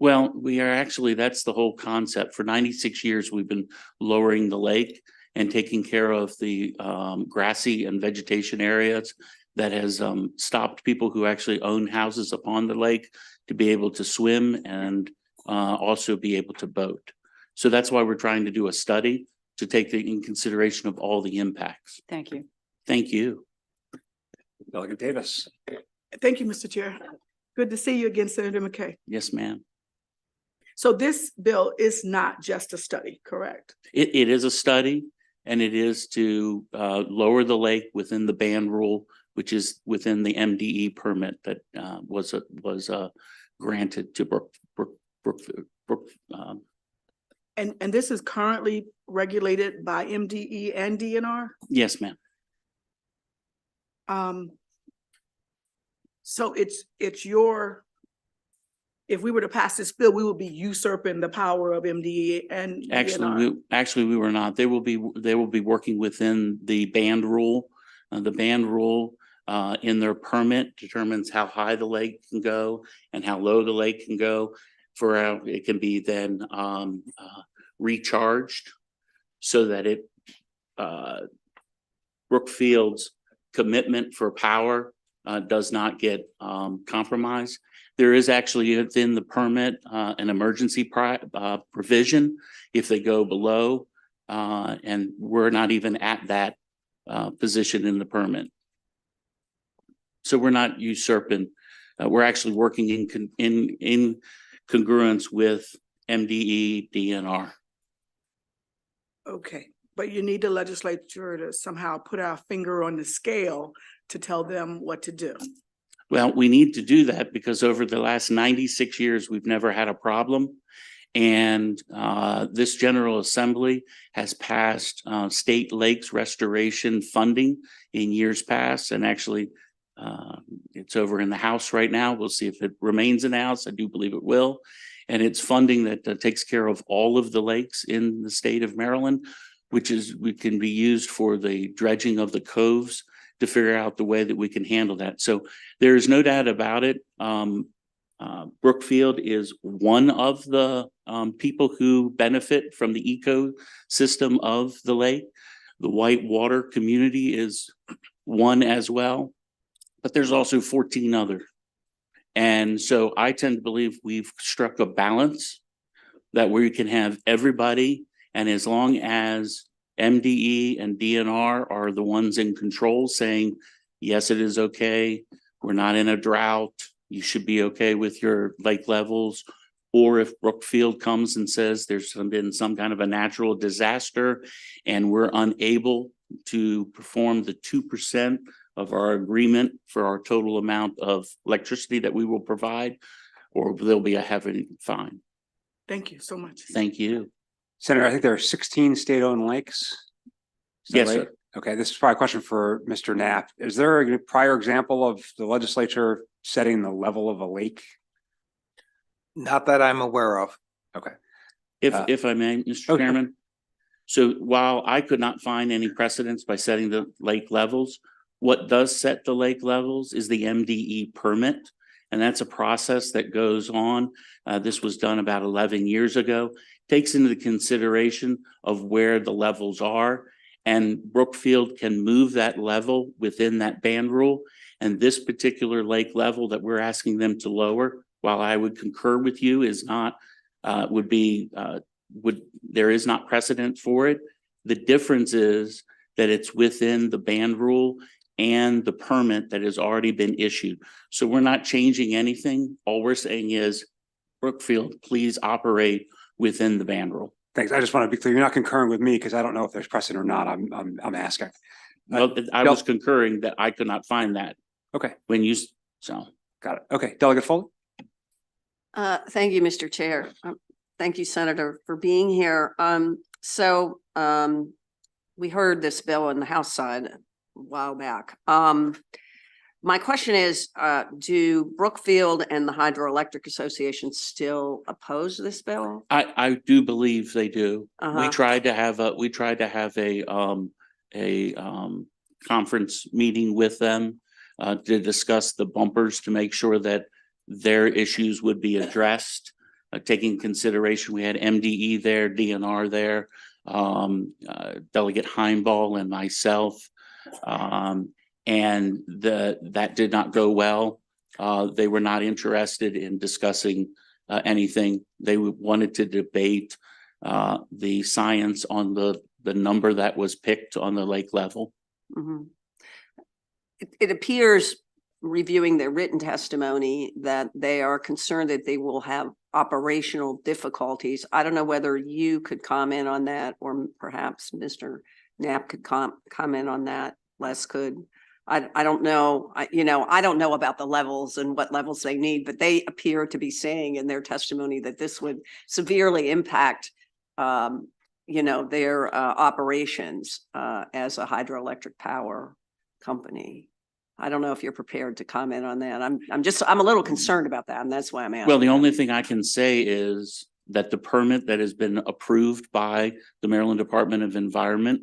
Well, that's the whole concept. For 96 years, we've been lowering the lake and taking care of the grassy and vegetation areas that has stopped people who actually own houses upon the lake to be able to swim and also be able to boat. So that's why we're trying to do a study to take in consideration of all the impacts. Thank you. Thank you. Delegate Davis. Thank you, Mr. Chair. Good to see you again, Senator McKay. Yes, ma'am. So this bill is not just a study, correct? It is a study, and it is to lower the lake within the ban rule, which is within the MDE permit that was granted to Brookfield. And this is currently regulated by MDE and DNR? Yes, ma'am. So it's your if we were to pass this bill, we would be usurping the power of MDE and DNR. Actually, we were not. They will be working within the band rule. The band rule in their permit determines how high the lake can go and how low the lake can go. It can be then recharged so that Brookfield's commitment for power does not get compromised. There is actually within the permit an emergency provision if they go below, and we're not even at that position in the permit. So we're not usurping. We're actually working in congruence with MDE DNR. Okay, but you need the legislature to somehow put our finger on the scale to tell them what to do. Well, we need to do that because over the last 96 years, we've never had a problem. And this General Assembly has passed state lakes restoration funding in years past. And actually, it's over in the House right now. We'll see if it remains in the House. I do believe it will. And it's funding that takes care of all of the lakes in the state of Maryland, which can be used for the dredging of the coves to figure out the way that we can handle that. So there is no doubt about it. Brookfield is one of the people who benefit from the ecosystem of the lake. The whitewater community is one as well, but there's also 14 other. And so I tend to believe we've struck a balance that we can have everybody, and as long as MDE and DNR are the ones in control saying, yes, it is okay, we're not in a drought, you should be okay with your lake levels. Or if Brookfield comes and says there's been some kind of a natural disaster and we're unable to perform the 2% of our agreement for our total amount of electricity that we will provide, or there'll be a heavy fine. Thank you so much. Thank you. Senator, I think there are 16 state-owned lakes. Is that Yes, right? sir. Okay, this is probably a question for Mr. Knapp. Is there a prior example of the legislature setting the level of a lake? Not that I'm aware of. Okay. If I may, Mr. Chairman. So while I could not find any precedents by setting the lake levels, what does set the lake levels is the MDE permit. And that's a process that goes on. This was done about 11 years ago. Takes into the consideration of where the levels are, and Brookfield can move that level within that band rule. And this particular lake level that we're asking them to lower, while I would concur with you, is not there is not precedent for it. The difference is that it's within the band rule and the permit that has already been issued. So we're not changing anything. All we're saying is, Brookfield, please operate within the band rule. Thanks. I just want to be clear. You're not concurring with me because I don't know if there's precedent or not. I'm asking. Well, I was concurring that I could not find that. Okay. Got it. Okay. Delegate Foley. Thank you, Mr. Chair. Thank you, Senator, for being here. We heard this bill on the House side a while back. My question is, do Brookfield and the Hydroelectric Association still oppose this bill? I do believe they do. Uh-huh. We tried to have a conference meeting with them to discuss the bumpers to make sure that their issues would be addressed. Taking consideration, we had MDE there, DNR there, Delegate Heimball and myself. And that did not go well. They were not interested in discussing anything. They wanted to debate the science on the number that was picked on the lake level. Mm-hmm. It appears, reviewing their written testimony, that they are concerned that they will have operational difficulties. I don't know whether you could comment on that, or perhaps Mr. Knapp could comment on that. Les could. I don't know. I don't know about the levels and what levels they need, but they appear to be saying in their testimony that this would severely impact, their operations as a hydroelectric power company. I don't know if you're prepared to comment on that. I'm a little concerned about that, and that's why I'm asking. Well, the only thing I can say is that the permit that has been approved by the Maryland Department of Environment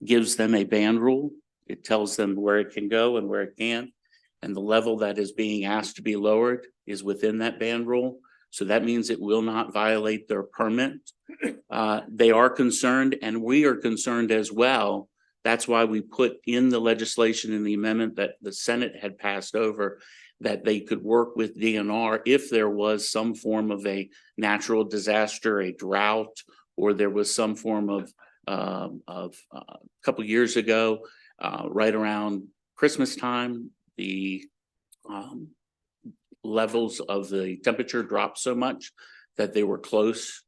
gives them a band rule. It tells them where it can go and where it can't. And the level that is being asked to be lowered is within that band rule. So that means it will not violate their permit. They are concerned, and we are concerned as well. That's why we put in the legislation in the amendment that the Senate had passed over, that they could work with DNR if there was some form of a natural disaster, a drought, or there was some form of a couple years ago, right around Christmas time, the levels of the temperature dropped so much that they were close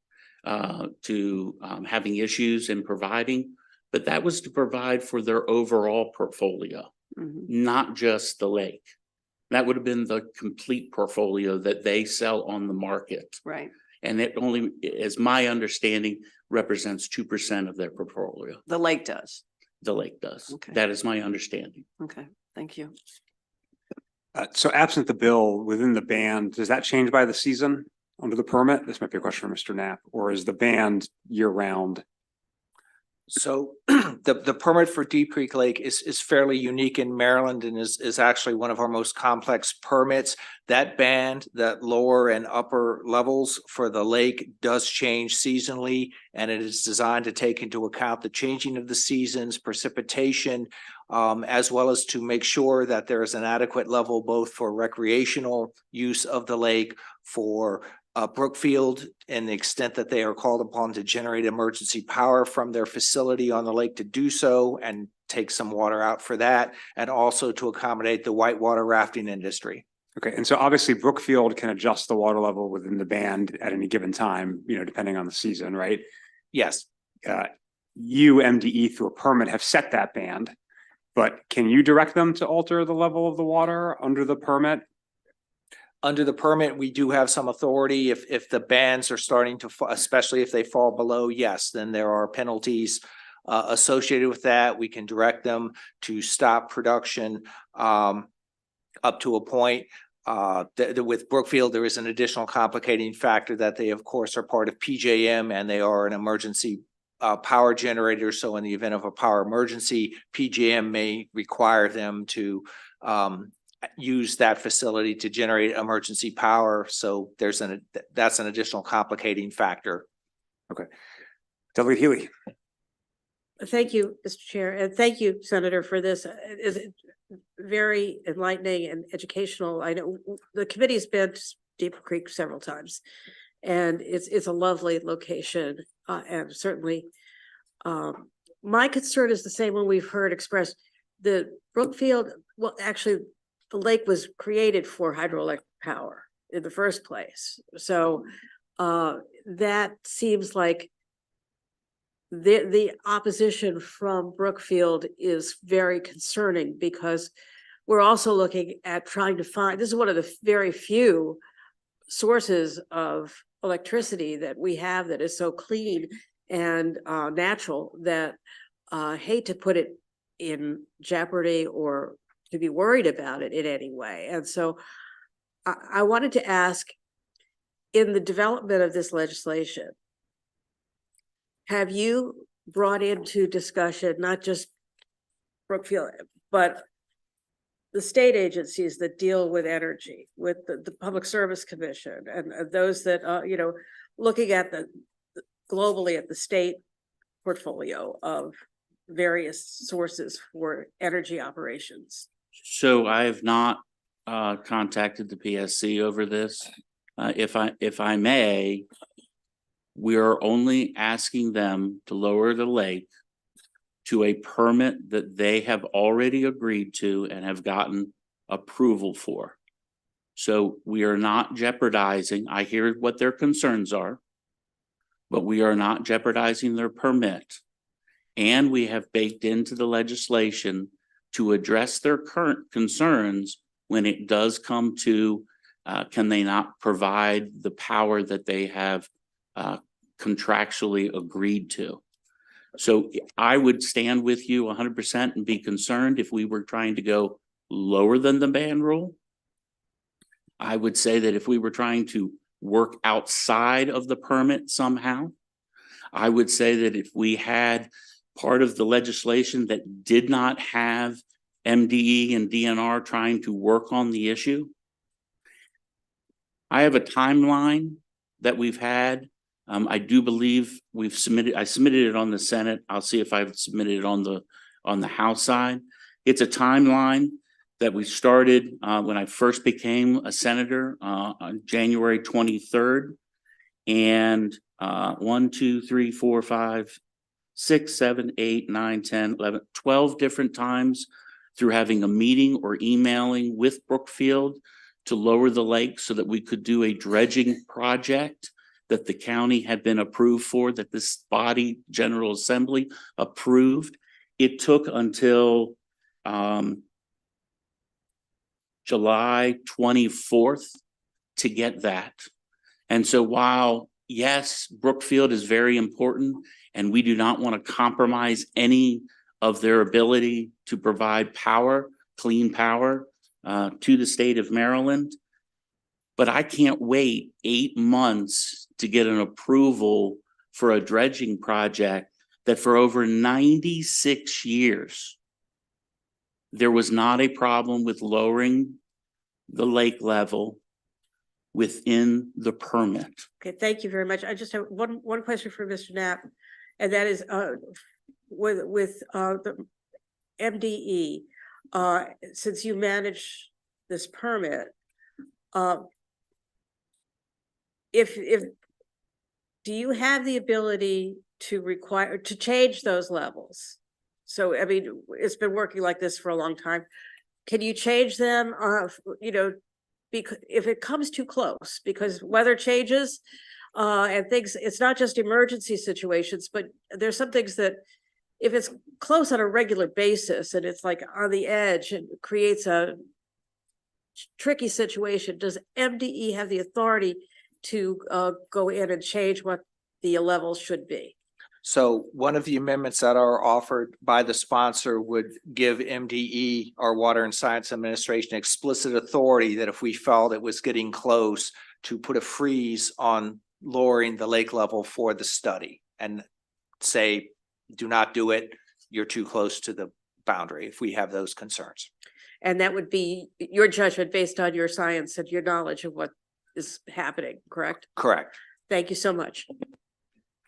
to having issues in providing, but that was to provide for their overall portfolio, not just the lake. That would have been the complete portfolio that they sell on the market. Right. And it only, as my understanding, represents 2% of their portfolio. The lake does. The lake does. Okay. That is my understanding. Okay, thank you. So absent the bill within the band, does that change by the season under the permit? This might be a question for Mr. Knapp, or is the band year round? So the permit for Deep Creek Lake is fairly unique in Maryland and is actually one of our most complex permits. That band, that lower and upper levels for the lake does change seasonally, and it is designed to take into account the changing of the seasons, precipitation, as well as to make sure that there is an adequate level both for recreational use of the lake, for Brookfield, and the extent that they are called upon to generate emergency power from their facility on the lake to do so and take some water out for that, and also to accommodate the whitewater rafting industry. Okay, and so obviously Brookfield can adjust the water level within the band at any given time, depending on the season, right? Yes. You, MDE, through a permit have set that band, but can you direct them to alter the level of the water under the permit? Under the permit, we do have some authority. If the bands are starting to, especially if they fall below, yes, then there are penalties associated with that. We can direct them to stop production up to a point. With Brookfield, there is an additional complicating factor that they, of course, are part of PJM, and they are an emergency power generator. So in the event of a power emergency, PJM may require them to use that facility to generate emergency power. So that's an additional complicating factor. Okay. Delegate Healy. Thank you, Mr. Chair, and thank you, Senator, for this. It's very enlightening and educational. I know the committee's been to Deep Creek several times, and it's a lovely location, and certainly my concern is the same one we've heard expressed. The Brookfield, well, actually, the lake was created for hydroelectric power in the first place. So that seems like the opposition from Brookfield is very concerning, because we're also looking at trying to find, this is one of the very few sources of electricity that we have that is so clean and natural that I hate to put it in jeopardy or to be worried about it in any way. And so I wanted to ask, in the development of this legislation, have you brought into discussion not just Brookfield, but the state agencies that deal with energy, with the Public Service Commission, and those that, looking at globally at the state portfolio of various sources for energy operations? So I have not contacted the PSC over this. If I may, we are only asking them to lower the lake to a permit that they have already agreed to and have gotten approval for. So we are not jeopardizing, I hear what their concerns are, but we are not jeopardizing their permit. And we have baked into the legislation to address their current concerns when it does come to, can they not provide the power that they have contractually agreed to. So I would stand with you 100% and be concerned if we were trying to go lower than the band rule. I would say that if we were trying to work outside of the permit somehow, I would say that if we had part of the legislation that did not have MDE and DNR trying to work on the issue. I have a timeline that we've had. I do believe I submitted it on the Senate. I'll see if I've submitted it on the House side. It's a timeline that we started when I first became a senator on January 23rd. And 1, 2, 3, 4, 5, 6, 7, 8, 9, 10, 11, 12 different times through having a meeting or emailing with Brookfield to lower the lake so that we could do a dredging project that the county had been approved for, that this body, General Assembly, approved. It took until July 24th to get that. And so while, yes, Brookfield is very important, and we do not want to compromise any of their ability to provide power, clean power, to the state of Maryland, but I can't wait 8 months to get an approval for a dredging project that for over 96 years, there was not a problem with lowering the lake level within the permit. Okay, thank you very much. I just have one question for Mr. Knapp, and that is with the MDE, since you manage this permit, if do you have the ability to change those levels? So, I mean, it's been working like this for a long time. Can you change them, because if it comes too close, because weather changes and things, it's not just emergency situations, but there's some things that if it's close on a regular basis and it's like on the edge and creates a tricky situation, does MDE have the authority to go in and change what the levels should be? So one of the amendments that are offered by the sponsor would give MDE, our Water and Science Administration, explicit authority that if we felt it was getting close, to put a freeze on lowering the lake level for the study and say, do not do it, you're too close to the boundary, if we have those concerns. And that would be your judgment based on your science and your knowledge of what is happening, correct? Correct. Thank you so much.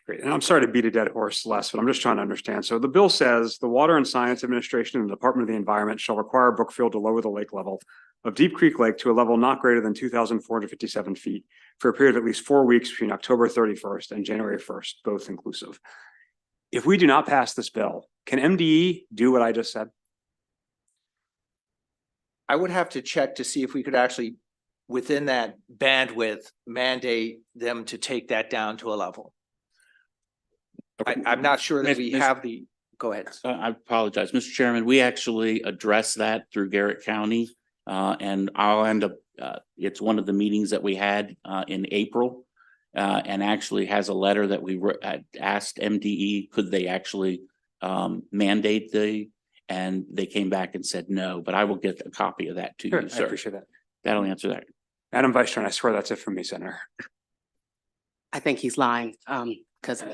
Great. And I'm sorry to beat a dead horse, Les, but I'm just trying to understand. So the bill says the Water and Science Administration and the Department of the Environment shall require Brookfield to lower the lake level of Deep Creek Lake to a level not greater than 2,457 feet for a period of at least 4 weeks between October 31st and January 1st, both inclusive. If we do not pass this bill, can MDE do what I just said? I would have to check to see if we could actually, within that bandwidth, mandate them to take that down to a level. I'm not sure that we have the, go ahead. I apologize, Mr. Chairman. We actually addressed that through Garrett County, and I'll end up, it's one of the meetings that we had in April, and actually has a letter that we asked MDE, could they actually mandate and they came back and said no, but I will get a copy of that to you, sir. I appreciate that. That'll answer that. Madam Vice Chair, I swear that's it from me, Senator. I think he's lying, because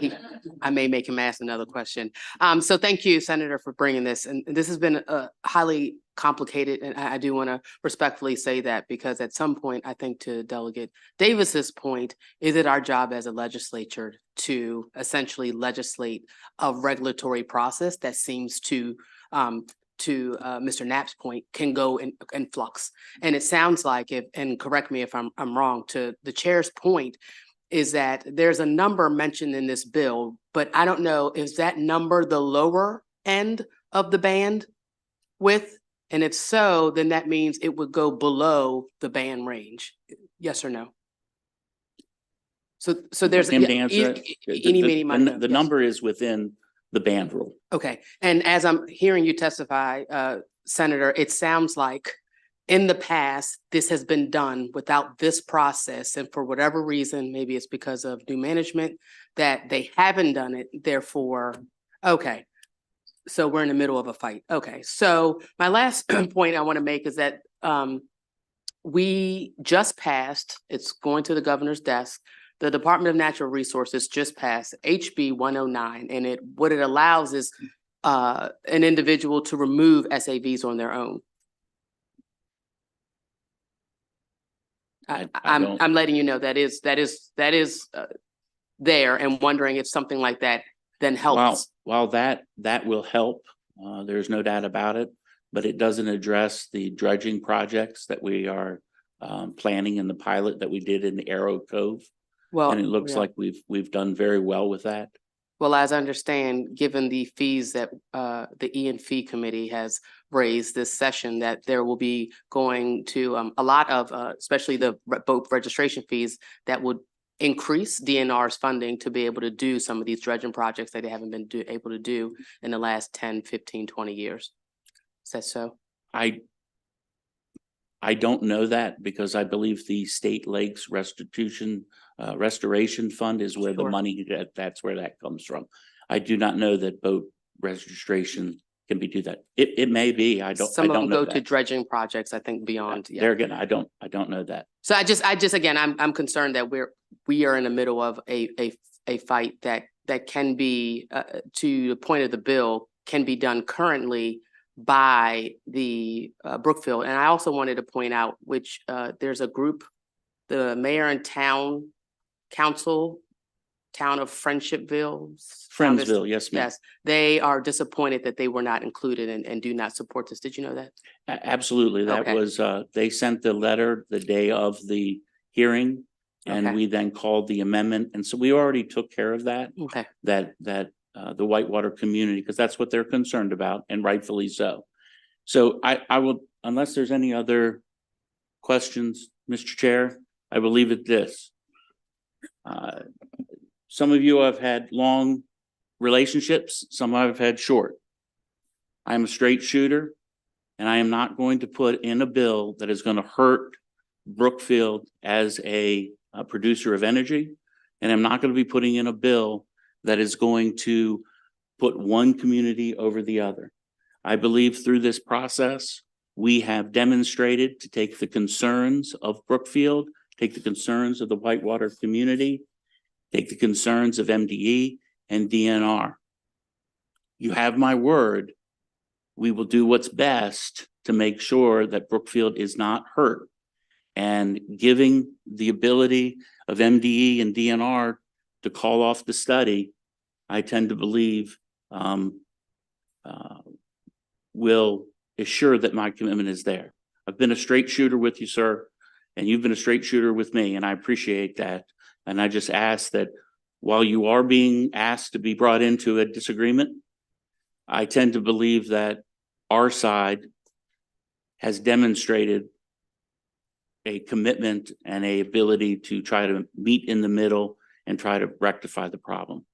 I may make him ask another question. So thank you, Senator, for bringing this. And this has been highly complicated. And I do want to respectfully say that, because at some point, I think to Delegate Davis's point, is it our job as a legislature to essentially legislate a regulatory process that seems to Mr. Knapp's point, can go in flux. And it sounds like, and correct me if I'm wrong, to the chair's point, is that there's a number mentioned in this bill, but I don't know, is that number the lower end of the band width? And if so, then that means it would go below the band range. Yes or no? So there's Him to answer that. The yes. number is within the band rule. Okay, and as I'm hearing you testify, Senator, it sounds like in the past, this has been done without this process, and for whatever reason, maybe it's because of new management, that they haven't done it, therefore, okay. So we're in the middle of a fight. Okay, so my last point I want to make is that we just passed, it's going to the governor's desk. The Department of Natural Resources just passed HB 109, and what it allows is an individual to remove SAVs on their own. I'm letting you know that is there, and wondering if something like that then helps. While that will help, there's no doubt about it, but it doesn't address the dredging projects that we are planning in the pilot that we did in the Arrow Cove. Well, and it looks like we've done very well with that. Well, as I understand, given the fees that the ENT Committee has raised this session, that there will be going to a lot of, especially the boat registration fees, that would increase DNR's funding to be able to do some of these dredging projects that they haven't been able to do in the last 10, 15, 20 years. Is that so? I don't know that, because I believe the State Lakes Restoration Fund is where the money, that's where that comes from. I do not know that boat registration can be do that. It may be. I don't Some know go that. to dredging projects, I think, beyond. Yeah. There again, I don't know that. So I just again, I'm concerned that we are in the middle of a fight that can be to the point of the bill can be done currently by the Brookfield. And I also wanted to point out which there's a group, the mayor and town council, town of Friendshipville. Friendsville, yes, ma'am. Yes, they are disappointed that they were not included and do not support this. Did you know that? Absolutely. That Okay. was, they sent the letter the day of the hearing, and Okay. we then called the amendment. And so we already took care of that. Okay. That the whitewater community, because that's what they're concerned about, and rightfully so. So I will, unless there's any other questions, Mr. Chair, I will leave it this. Some of you have had long relationships, some I've had short. I'm a straight shooter, and I am not going to put in a bill that is going to hurt Brookfield as a producer of energy. And I'm not going to be putting in a bill that is going to put one community over the other. I believe through this process, we have demonstrated to take the concerns of Brookfield, take the concerns of the whitewater community, take the concerns of MDE and DNR. You have my word. We will do what's best to make sure that Brookfield is not hurt. And giving the ability of MDE and DNR to call off the study, I tend to believe will assure that my commitment is there. I've been a straight shooter with you, sir, and you've been a straight shooter with me, and I appreciate that. And I just ask that while you are being asked to be brought into a disagreement, I tend to believe that our side has demonstrated a commitment and a ability to try to meet in the middle and try to rectify the problem.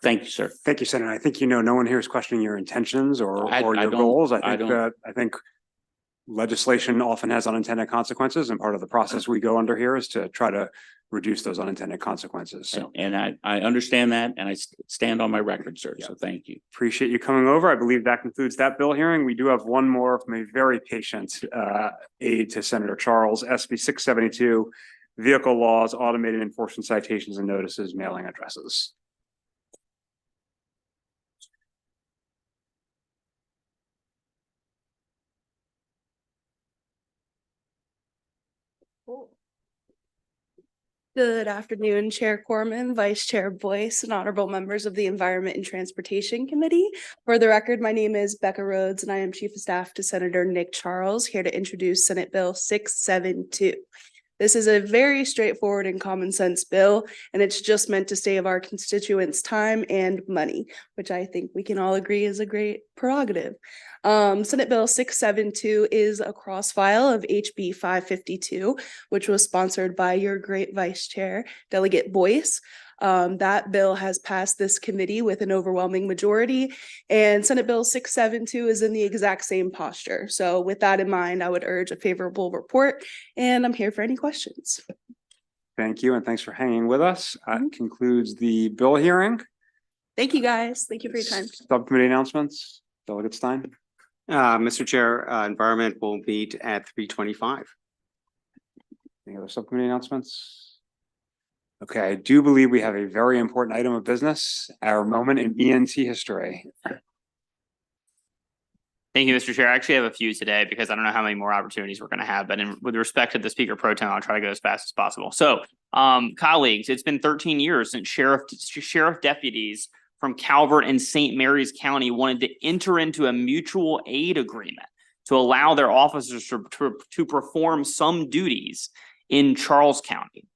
Thank you, sir. Thank you, Senator. I think, no one here is questioning your intentions or I your don't- goals. I I don't. think legislation often has unintended consequences, and part of the process we go under here is to try to reduce those unintended consequences. So And I understand that, and I stand on my record, sir. So thank you. appreciate you coming over. I believe that concludes that bill hearing. We do have one more from a very patient aide to Senator Charles, SB 672, vehicle laws, automated enforcement citations and notices, mailing addresses. Good afternoon, Chair Corman, Vice Chair Boyce, and honorable members of the Environment and Transportation Committee. For the record, my name is Becca Rhodes, and I am Chief of Staff to Senator Nick Charles, here to introduce Senate Bill 672. This is a very straightforward and common sense bill, and it's just meant to save our constituents time and money, which I think we can all agree is a great prerogative. Senate Bill 672 is a cross file of HB 552, which was sponsored by your great Vice Chair, Delegate Boyce. That bill has passed this committee with an overwhelming majority, and Senate Bill 672 is in the exact same posture. So with that in mind, I would urge a favorable report, and I'm here for any questions. Thank you, and thanks for hanging with us. That concludes the bill hearing. Thank you, guys. Thank you for your time. Subcommittee announcements. Delegate Stein? Mr. Chair, Environment will meet at 3:25. Any other subcommittee announcements? Okay, I do believe we have a very important item of business, our moment in ENT history. Thank you, Mr. Chair. I actually have a few today because I don't know how many more opportunities we're going to have, but with respect to the Speaker Pro Tem, I'll try to go as fast as possible. So, colleagues, it's been 13 years since sheriff deputies from Calvert and St. Mary's County wanted to enter into a mutual aid agreement to allow their officers to perform some duties in Charles County.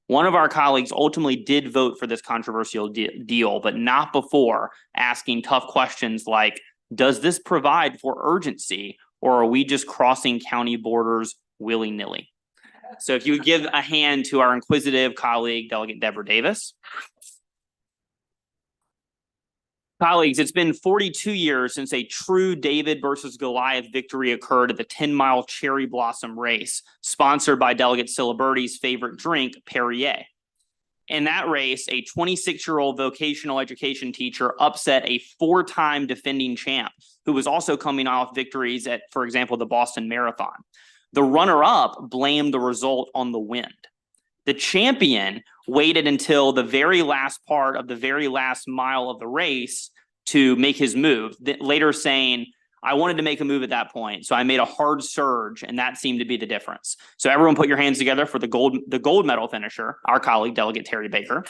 One of our colleagues ultimately did vote for this controversial deal, but not before asking tough questions like, does this provide for urgency, or are we just crossing county borders willy-nilly? So if you would give a hand to our inquisitive colleague, Delegate Deborah Davis. Colleagues, it's been 42 years since a true David versus Goliath victory occurred at the 10-mile cherry blossom race, sponsored by Delegate Ciliberti's favorite drink, Perrier. In that race, a 26-year-old vocational education teacher upset a 4-time defending champ who was also coming off victories at, for example, the Boston Marathon. The runner-up blamed the result on the wind. The champion waited until the very last part of the very last mile of the race to make his move, later saying, I wanted to make a move at that point, so I made a hard surge, and that seemed to be the difference. So everyone put your hands together for the gold medal finisher, our colleague, Delegate Terry Baker.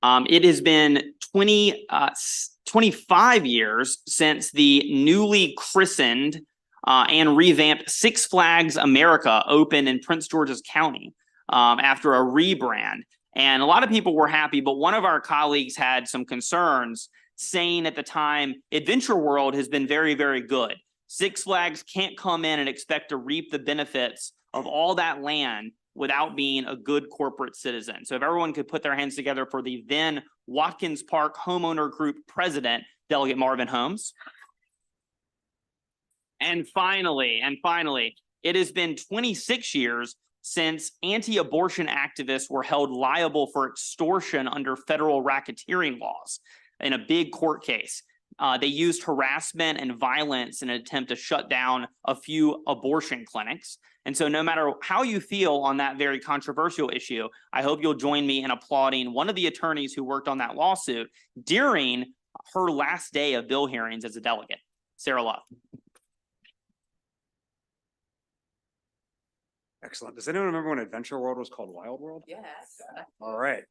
It has been 25 years since the newly christened and revamped Six Flags America opened in Prince George's County after a rebrand. And a lot of people were happy, but one of our colleagues had some concerns, saying at the time, Adventure World has been very, very good. Six Flags can't come in and expect to reap the benefits of all that land without being a good corporate citizen. So if everyone could put their hands together for the then Watkins Park Homeowner Group President, Delegate Marvin Holmes. And finally, it has been 26 years since anti-abortion activists were held liable for extortion under federal racketeering laws in a big court case. They used harassment and violence in an attempt to shut down a few abortion clinics. And so no matter how you feel on that very controversial issue, I hope you'll join me in applauding one of the attorneys who worked on that lawsuit during her last day of bill hearings as a delegate, Sarah Love. Excellent. Does anyone remember when Adventure World was called Wild World? Yes. All right.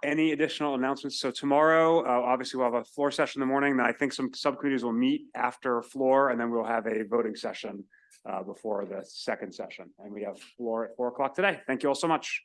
Any additional announcements? So tomorrow, obviously we'll have a floor session in the morning. Then I think some subcommittees will meet after floor, and then we'll have a voting session before the second session. And we have floor at 4 o'clock today. Thank you all so much.